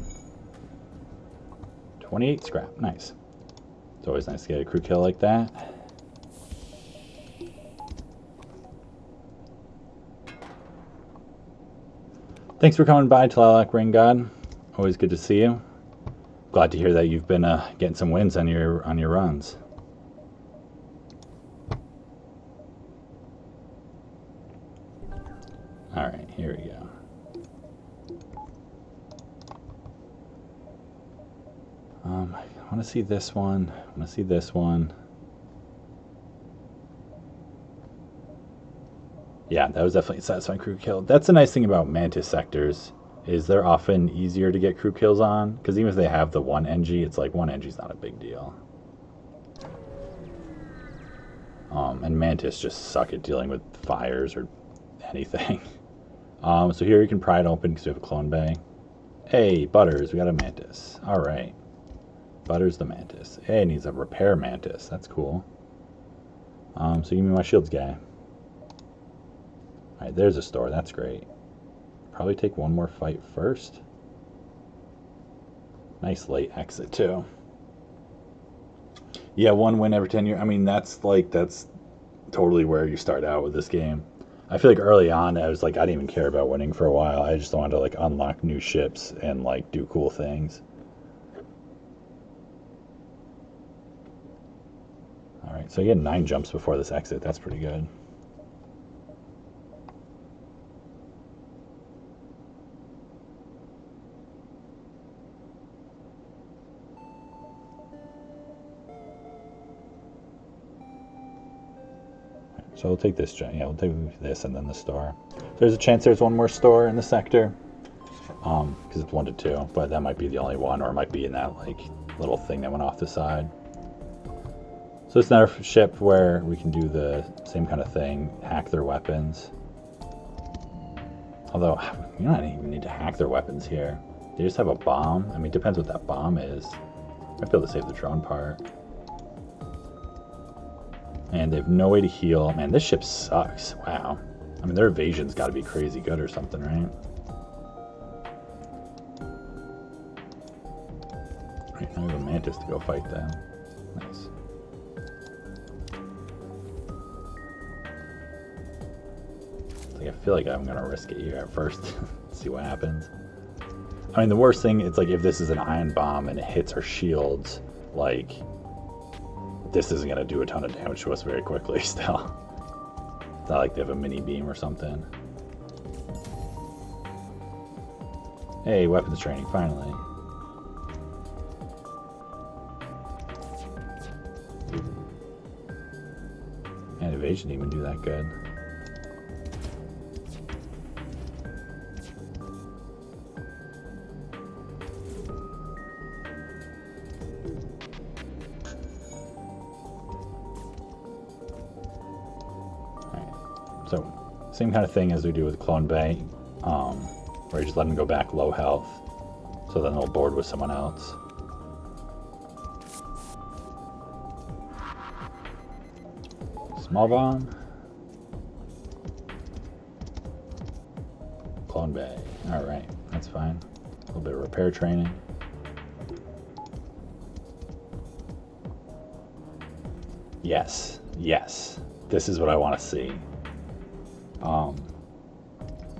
28 scrap. Nice. It's always nice to get a crew kill like that. Thanks for coming by, Tlaloc Ring God. Always good to see you. Glad to hear that you've been getting some wins on your runs. Alright, here we go. I want to see this one. I want to see this one. Yeah, that was definitely a satisfying crew kill. That's the nice thing about Mantis sectors, is they're often easier to get crew kills on, because even if they have the one NG, it's like one NG is not a big deal. And Mantis just suck at dealing with fires or anything. So here you can pry it open because we have a clone bay. Hey, Butters, we got a Mantis. All right. Butters the Mantis. Hey, it needs a repair Mantis. That's cool. So give me my shields guy. Alright, there's a store. That's great. Probably take one more fight first. Nice late exit, too. Yeah, one win every 10 years. I mean, that's totally where you start out with this game. I feel like early on, I was like, I didn't even care about winning for a while. I just wanted to, like, unlock new ships and, like, do cool things. Alright, so you get 9 jumps before this exit. That's pretty good. So we'll take this, yeah, we'll take this and then the store. So there's a chance there's one more store in the sector, because it's 1 to 2, but that might be the only one, or it might be in that like little thing that went off the side. So it's another ship where we can do the same kind of thing, hack their weapons. Although, you don't even need to hack their weapons here. They just have a bomb. I mean, it depends what that bomb is. Might be able to save the drone part. And they have no way to heal. Man, this ship sucks. Wow. I mean, their evasion's got to be crazy good or something, right? Alright, now we have a Mantis to go fight them. Nice. I feel like I'm gonna risk it here at first. See what happens. I mean, the worst thing, it's like if this is an ion bomb and it hits our shields, like this isn't gonna do a ton of damage to us very quickly still. It's not like they have a mini beam or something. Hey, weapons training, finally. And evasion didn't even do that good. So, same kind of thing as we do with Clone Bay, where you just let them go back low health, so then they'll board with someone else. Small bomb. Clone Bay. Alright, that's fine. A little bit of repair training. Yes, yes. This is what I want to see.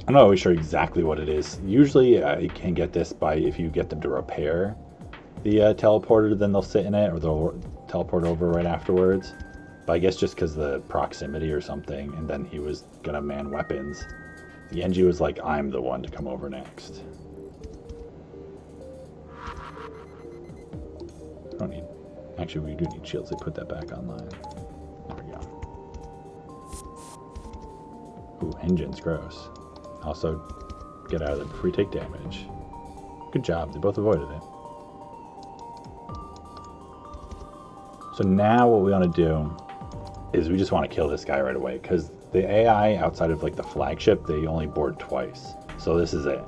I'm not always sure exactly what it is. Usually I can get this by if you get them to repair the teleporter, then they'll sit in it, or they'll teleport over right afterwards. But I guess just because the proximity or something, and then he was gonna man weapons, the NG was like, I'm the one to come over next. I don't need, actually we do need shields, they put that back online. There we go. Ooh, engine's gross. Also, get out of there before you take damage. Good job, they both avoided it. So now what we want to do is we just want to kill this guy right away, because the AI outside of like the flagship, they only board twice. So this is it.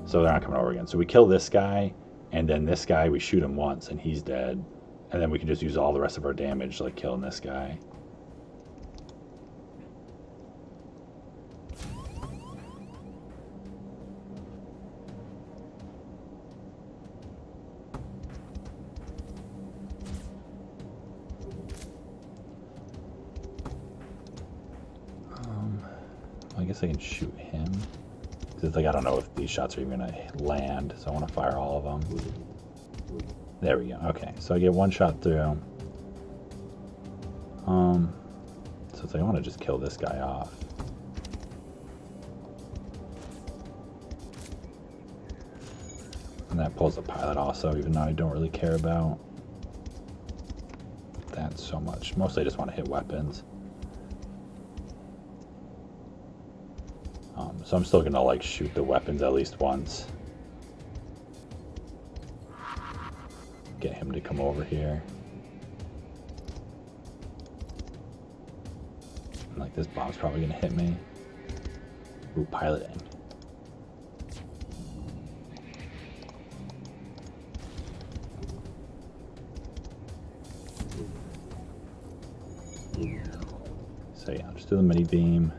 So they're not coming over again. So we kill this guy, and then this guy, we shoot him once and he's dead. And then we can just use all the rest of our damage like killing this guy. I guess I can shoot him. It's like, I don't know if these shots are even gonna land, so I want to fire all of them. There we go. Okay, so I get one shot through. So it's like I want to just kill this guy off. And that pulls the pilot also, even though I don't really care about that so much. Mostly I just want to hit weapons. So I'm still gonna like shoot the weapons at least once. Get him to come over here. And, like, this bomb's probably gonna hit me. Ooh, piloting. So yeah, just do the mini beam.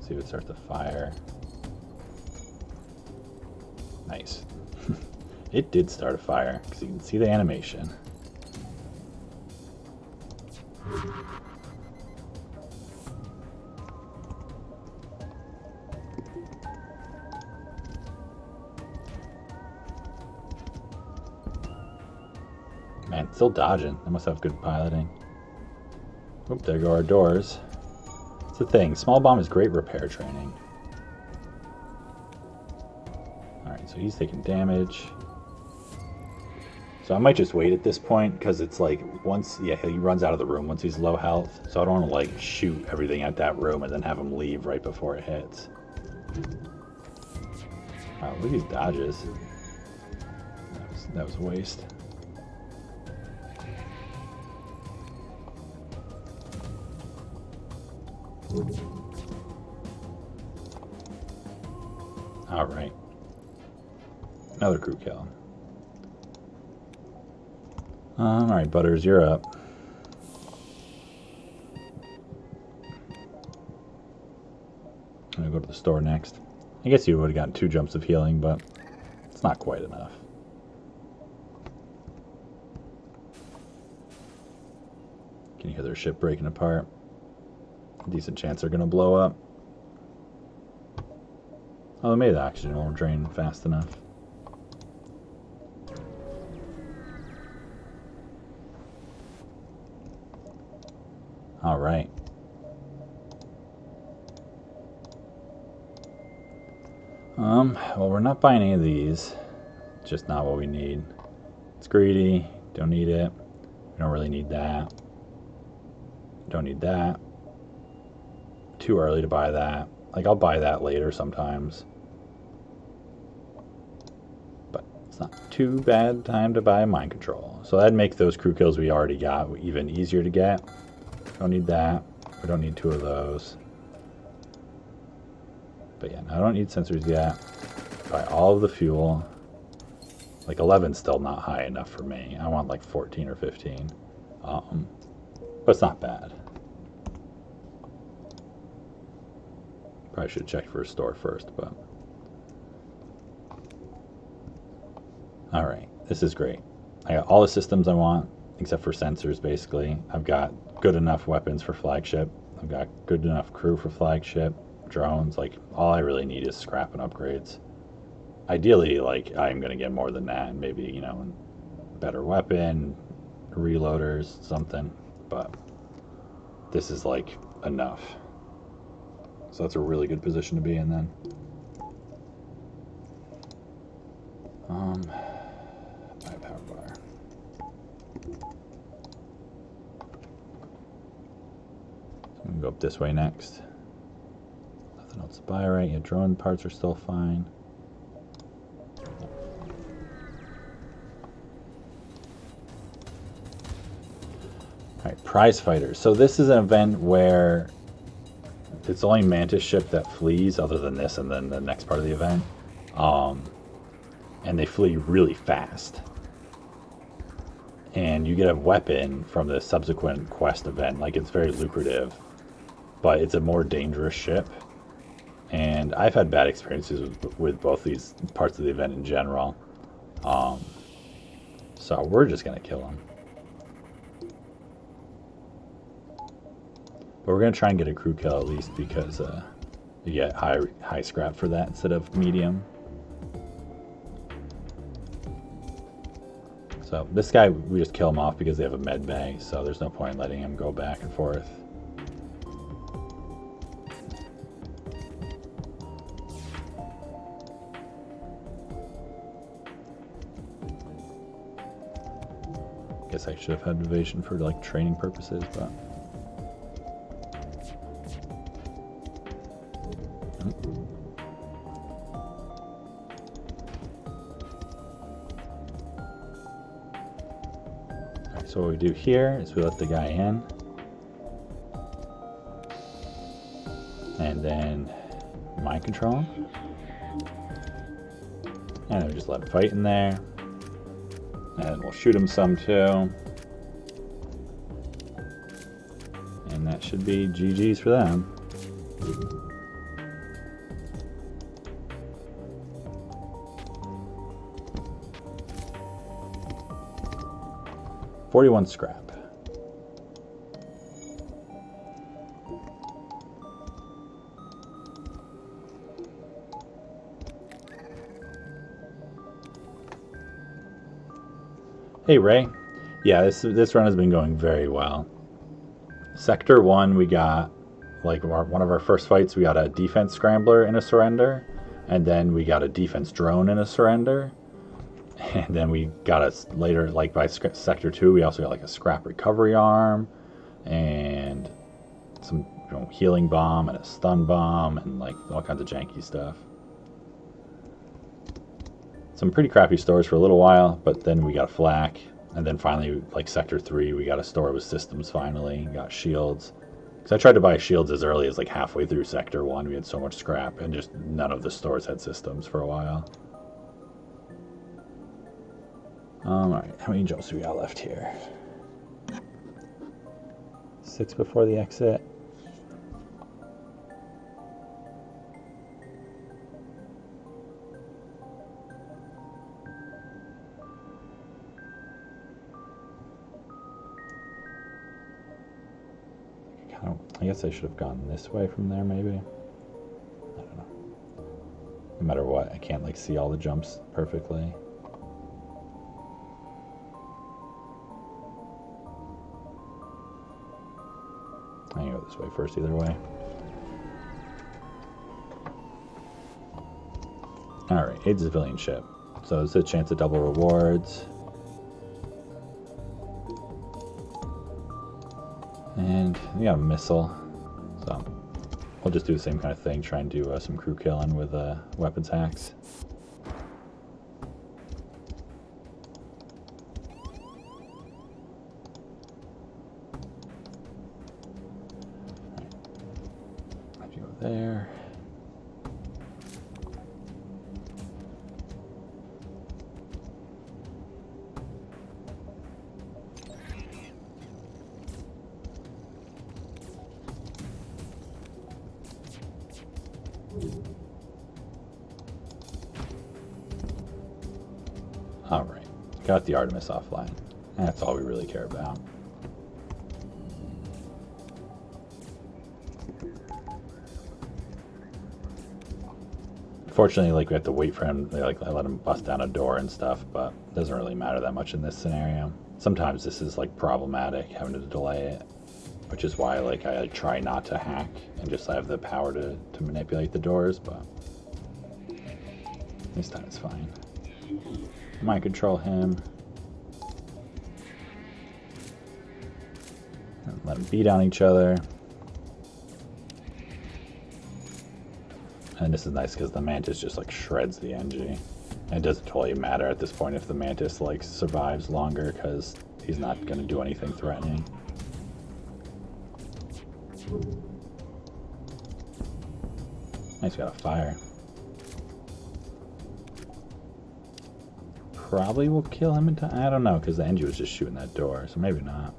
See if it starts to fire. Nice. It did start a fire, because you can see the animation. Man, still dodging. They must have good piloting. Oop, there go our doors. It's the thing. Small bomb is great repair training. Alright, so he's taking damage. So I might just wait at this point, because it's like, once, yeah, he runs out of the room once he's low health. So I don't want to like shoot everything at that room and then have him leave right before it hits. Wow, look at these dodges. That was a waste. Alright. Another crew kill. Alright, Butters, you're up. I'm gonna go to the store next. I guess you would have gotten 2 jumps of healing, but it's not quite enough. Can you hear their ship breaking apart? Decent chance they're gonna blow up. Oh, maybe the oxygen won't drain fast enough. Alright. Well, we're not buying any of these. Just not what we need. It's greedy. Don't need it. We don't really need that. Don't need that. Too early to buy that. Like, I'll buy that later sometimes. But it's not too bad time to buy mind control. So that'd make those crew kills we already got even easier to get. Don't need that. We don't need 2 of those. But yeah, no, I don't need sensors yet. Buy all of the fuel. Like 11's still not high enough for me. I want like 14 or 15. But it's not bad. Probably should check for a store first, but... Alright, this is great. I got all the systems I want, except for sensors, basically. I've got good enough weapons for flagship. I've got good enough crew for flagship. Drones, like, all I really need is scrap and upgrades. Ideally, like, I'm going to get more than that. Maybe, you know, better weapon, reloaders, something. But this is, like, enough. So that's a really good position to be in then. Buy a power bar. Go up this way next. Nothing else to buy, right? Yeah, drone parts are still fine. Alright, prize fighters. So this is an event where it's only Mantis ship that flees, other than this and then the next part of the event. And they flee really fast. And you get a weapon from the subsequent quest event. Like, it's very lucrative, but it's a more dangerous ship. And I've had bad experiences with both these parts of the event in general. So we're just going to kill them. But we're going to try and get a crew kill at least, because you get high scrap for that instead of medium. So this guy, we just kill him off because they have a med bay, so there's no point in letting him go back and forth. Guess I should have had evasion for like training purposes, but so what we do here is we let the guy in, and then mind control him, and then we just let him fight in there, and we'll shoot him some too, and that should be GG's for them. $41 scrap. Hey Ray, yeah, this run has been going very well. Sector 1, we got like one of our first fights. We got a defense scrambler in a surrender, and then we got a defense drone in a surrender. And then we got us later, like by Sector 2, we also got like a scrap recovery arm and some healing bomb and a stun bomb and like all kinds of janky stuff. Some pretty crappy stores for a little while, but then we got a flak, and then finally, like Sector 3, we got a store with systems finally, got shields. Because I tried to buy shields as early as like halfway through Sector 1, we had so much scrap, and just none of the stores had systems for a while. Alright, how many jumps do we got left here? 6 before the exit. I guess I should have gone this way from there, maybe. I don't know. No matter what, I can't like see all the jumps perfectly. I can go this way first either way. Alright, aid civilian ship. So it's a chance of double rewards. And we got a missile. So we'll just do the same kind of thing, try and do some crew killing with weapons hacks. There. All right, got the Artemis offline. That's all we really care about. Fortunately, like we have to wait for him. Like I let him bust down a door and stuff, but it doesn't really matter that much in this scenario. Sometimes this is like problematic, having to delay it, which is why like I try not to hack and just have the power to manipulate the doors. But this time it's fine. Mind control him. And let them beat on each other. And this is nice because the Mantis just like shreds the NG. It doesn't totally matter at this point if the Mantis like survives longer because he's not going to do anything threatening. Nice, got a fire. Probably will kill him in time. I don't know because the NG was just shooting that door, so maybe not.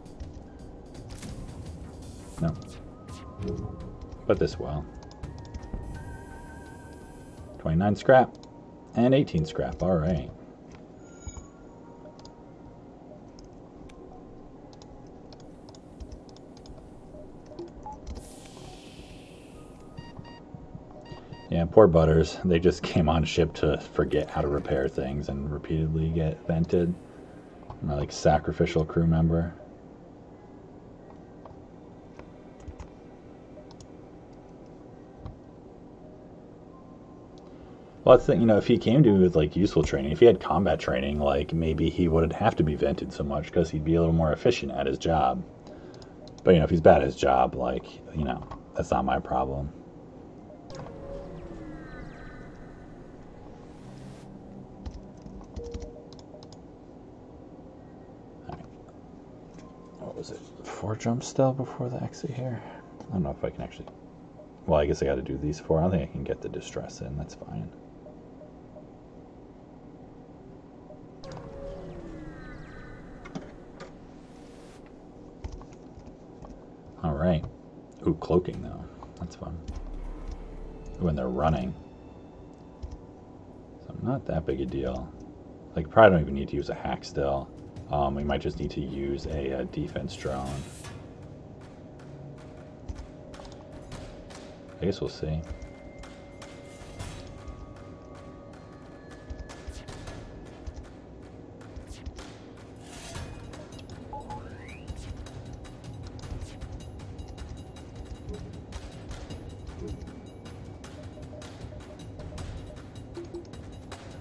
No. But this will. 29 scrap and 18 scrap. All right. Yeah, poor Butters. They just came on ship to forget how to repair things and repeatedly get vented. My like sacrificial crew member. Well, that's the thing, you know, if he came to with like useful training, if he had combat training, like maybe he wouldn't have to be vented so much because he'd be a little more efficient at his job. But you know, if he's bad at his job, like, you know, that's not my problem. What was it? 4 jumps still before the exit here? I don't know if I can actually... Well, I guess I got to do these 4. I don't think I can get the distress in. That's fine. All right. Ooh, cloaking, though. That's fun. When they're running. So not that big a deal. Like, probably don't even need to use a hack still. We might just need to use a defense drone. I guess we'll see.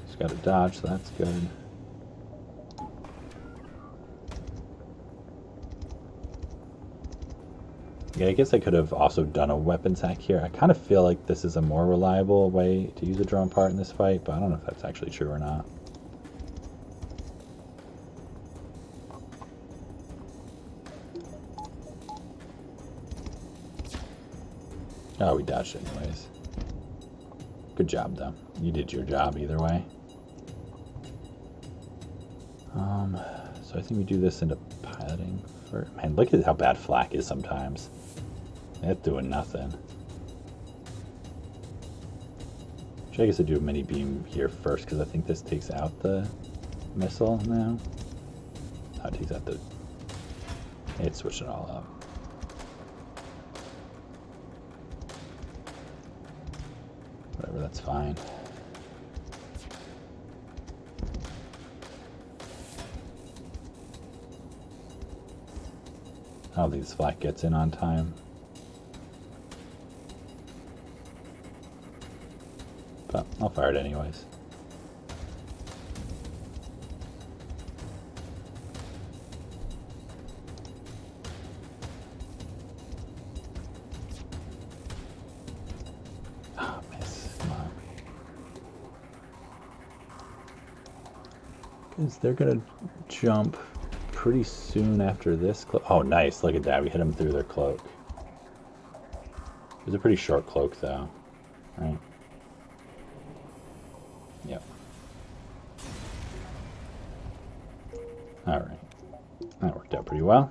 Just got to dodge, so that's good. Yeah, I guess I could have also done a weapons hack here. I kind of feel like this is a more reliable way to use a drone part in this fight, but I don't know if that's actually true or not. Oh, we dodged anyways. Good job, though. You did your job either way. So I think we do this into piloting. Man, look at how bad flak is sometimes. That's doing nothing. Should I guess I do a mini beam here first because I think this takes out the missile now. Oh, it takes out the... It switched it all up. Whatever, that's fine. I don't think this flak gets in on time. But I'll fire it anyways. Oh, miss. Come on. Because they're going to jump pretty soon after this. Oh, nice. Look at that. We hit them through their cloak. It was a pretty short cloak, though. Right? Yep. Alright. That worked out pretty well.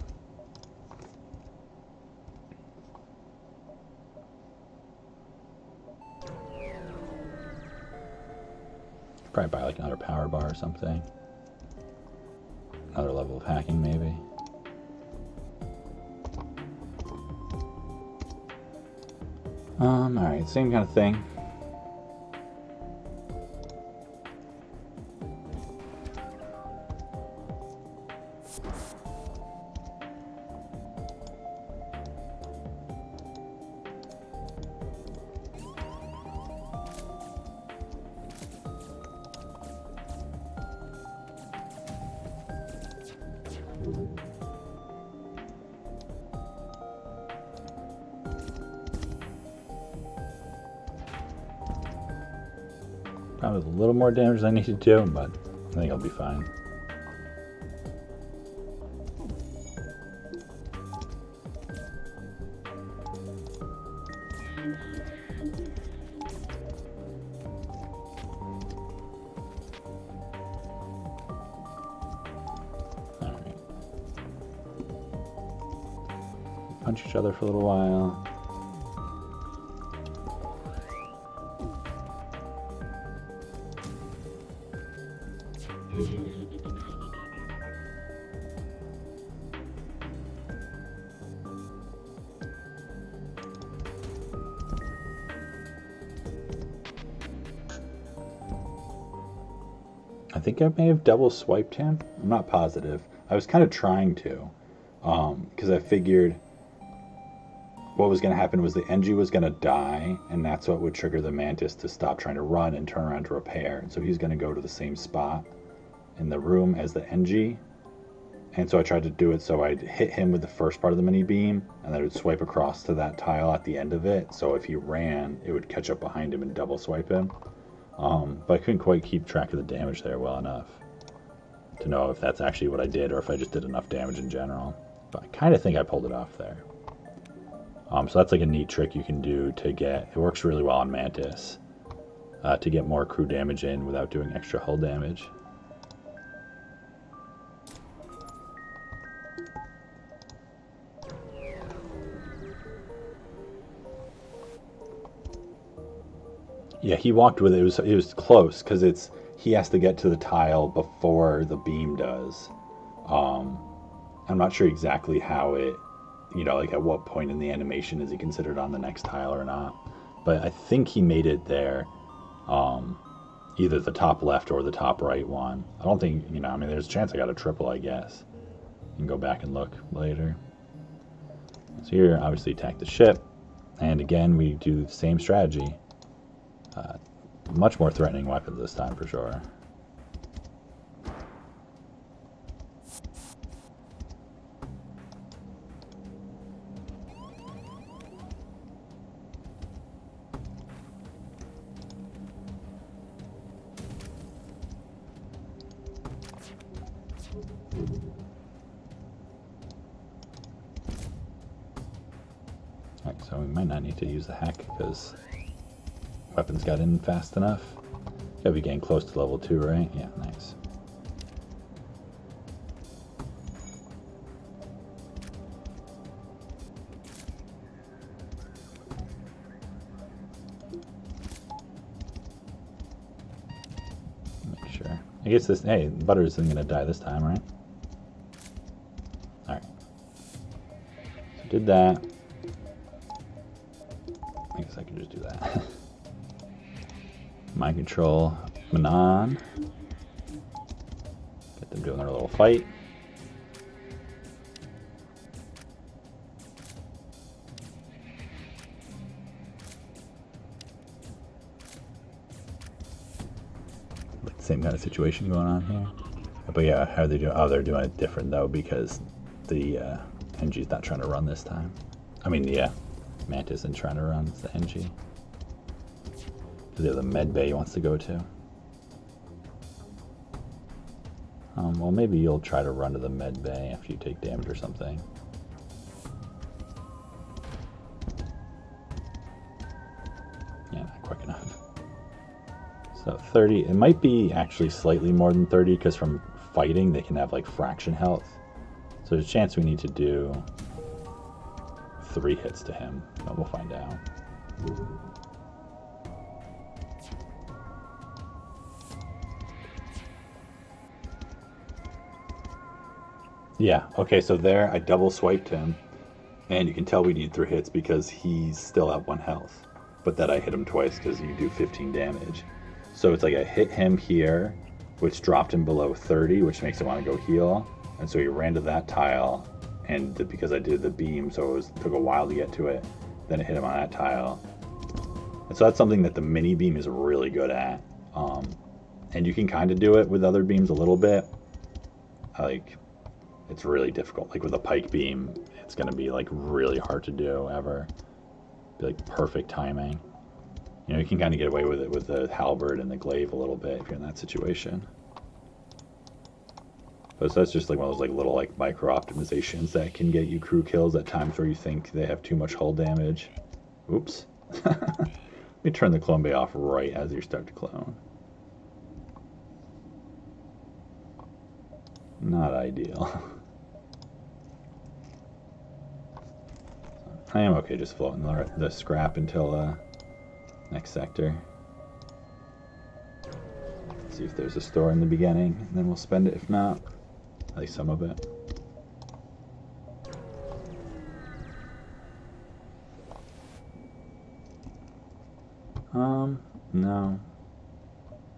Probably buy like another power bar or something. Another level of hacking, maybe. Alright, same kind of thing. Probably a little more damage than I need to do, but I think I'll be fine. Alright. Punch each other for a little while. I think I may have double swiped him. I'm not positive. I was kind of trying to, because I figured what was going to happen was the NG was going to die, and that's what would trigger the Mantis to stop trying to run and turn around to repair. And so he's going to go to the same spot in the room as the NG. And so I tried to do it so I'd hit him with the first part of the mini beam, and then I would swipe across to that tile at the end of it. So if he ran, it would catch up behind him and double swipe him. But I couldn't quite keep track of the damage there well enough to know if that's actually what I did or if I just did enough damage in general. But I kind of think I pulled it off there. So that's like a neat trick you can do to get, it works really well on Mantis, to get more crew damage in without doing extra hull damage. Yeah, he walked with it. It was close because he has to get to the tile before the beam does. I'm not sure exactly how it, like at what point in the animation is he considered on the next tile or not. But I think he made it there, either the top left or the top right one. I don't think, I mean, there's a chance I got a triple, I guess. You can go back and look later. So here, obviously attack the ship. And again, we do the same strategy. Much more threatening weapons this time, for sure. Alright, so we might not need to use the hack because weapons got in fast enough. Gotta be getting close to level 2, right? Yeah, nice. Make sure. I guess this, hey, Butter isn't gonna die this time, right? Alright. So did that. I guess I can just do that. Mind control Manon. Get them doing their little fight. Same kind of situation going on here. But yeah, how are they doing? Oh, they're doing it different though because the NG's not trying to run this time. I mean, yeah, Mantis isn't trying to run, it's the NG. Because they have the med bay he wants to go to. Well, maybe you'll try to run to the med bay after you take damage or something. Yeah, not quick enough. So 30, it might be actually slightly more than 30 because from fighting they can have like fraction health. So there's a chance we need to do 3 hits to him, but we'll find out. Yeah, okay, so there I double swiped him, and you can tell we need 3 hits because he's still at 1 health, but that I hit him twice because you do 15 damage. So it's like I hit him here, which dropped him below 30, which makes him want to go heal, and so he ran to that tile, and because I did the beam, so it took a while to get to it, then it hit him on that tile. And so that's something that the mini beam is really good at, and you can kind of do it with other beams a little bit. Like, it's really difficult. Like with a pike beam, it's going to be like really hard to do ever. Be like perfect timing. You know, you can kind of get away with it with the halberd and the glaive a little bit if you're in that situation. But so that's just like one of those like little like micro optimizations that can get you crew kills at times where you think they have too much hull damage. Oops. Let me turn the clone bay off right as you start to clone. Not ideal. I am okay just floating the scrap until next sector. See if there's a store in the beginning, and then we'll spend it if not. At least some of it. No.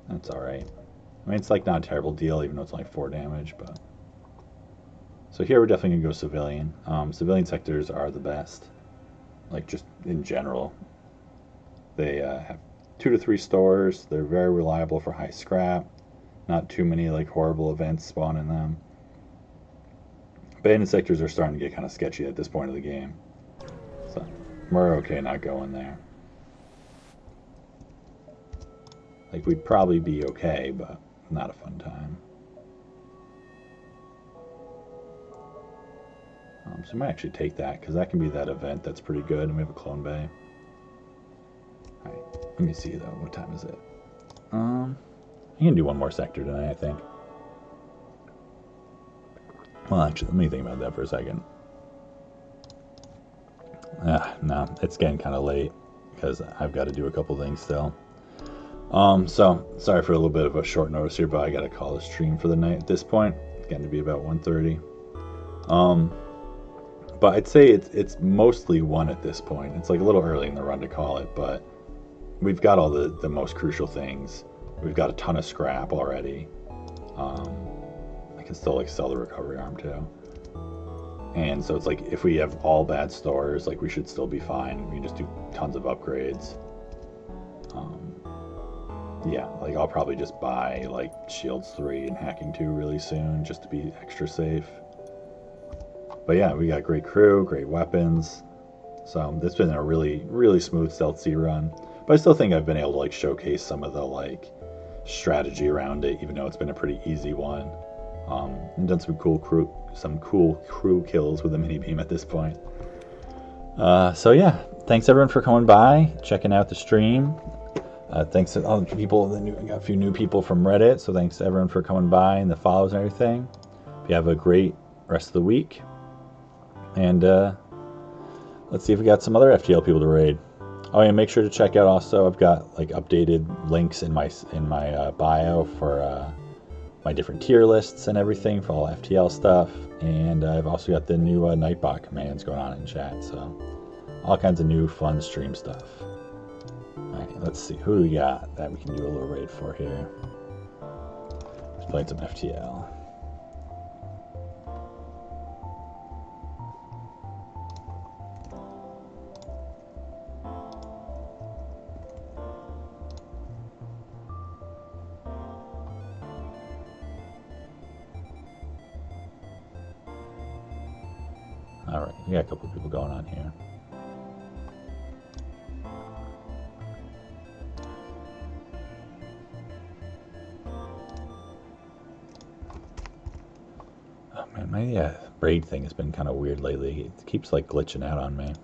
That's alright. I mean, it's like not a terrible deal, even though it's only 4 damage, but... So here we're definitely going to go civilian. Civilian sectors are the best. Like, just in general. They have 2 to 3 stores. They're very reliable for high scrap. Not too many, like, horrible events spawn in them. Abandoned sectors are starting to get kind of sketchy at this point of the game. So, we're okay not going there. Like, we'd probably be okay, but not a fun time. So I might actually take that, because that can be that event that's pretty good, and we have a clone bay. Alright, let me see, though. What time is it? I can do one more sector tonight, I think. Well, actually, let me think about that for a second. No, it's getting kind of late, because I've got to do a couple things still. So, sorry for a little bit of a short notice here, but I got to call the stream for the night at this point. It's getting to be about 1:30. But I'd say it's mostly 1 at this point. It's like a little early in the run to call it, but we've got all the most crucial things. We've got a ton of scrap already. I can still like sell the recovery arm too. And so it's like if we have all bad stores, like we should still be fine. We can just do tons of upgrades. Yeah, like I'll probably just buy like Shields 3 and Hacking 2 really soon just to be extra safe. But yeah, we got great crew, great weapons. So this has been a really, really smooth Stealth C run. But I still think I've been able to like showcase some of the like strategy around it, even though it's been a pretty easy one. And done some cool crew kills with the mini beam at this point. So yeah, thanks everyone for coming by, checking out the stream. Thanks to all the people. We got a few new people from Reddit, so thanks to everyone for coming by and the follows and everything. If you have a great rest of the week, and let's see if we got some other FTL people to raid. Oh yeah, make sure to check out also. I've got like updated links in my bio for my different tier lists and everything for all FTL stuff, and I've also got the new Nightbot commands going on in chat. So all kinds of new fun stream stuff. Alright, let's see, who do we got that we can do a little raid for here? Let's play some FTL. Alright, we got a couple of people going on here. My braid thing has been kind of weird lately. It keeps like glitching out on me.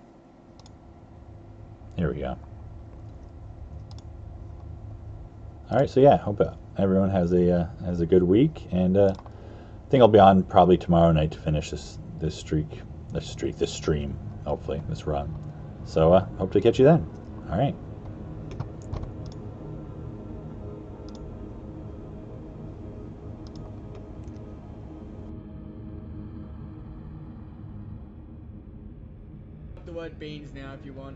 Here we go. All right, so yeah, hope everyone has a good week, and I think I'll be on probably tomorrow night to finish this stream, hopefully this run. So hope to catch you then. All right. The word beans now if you want.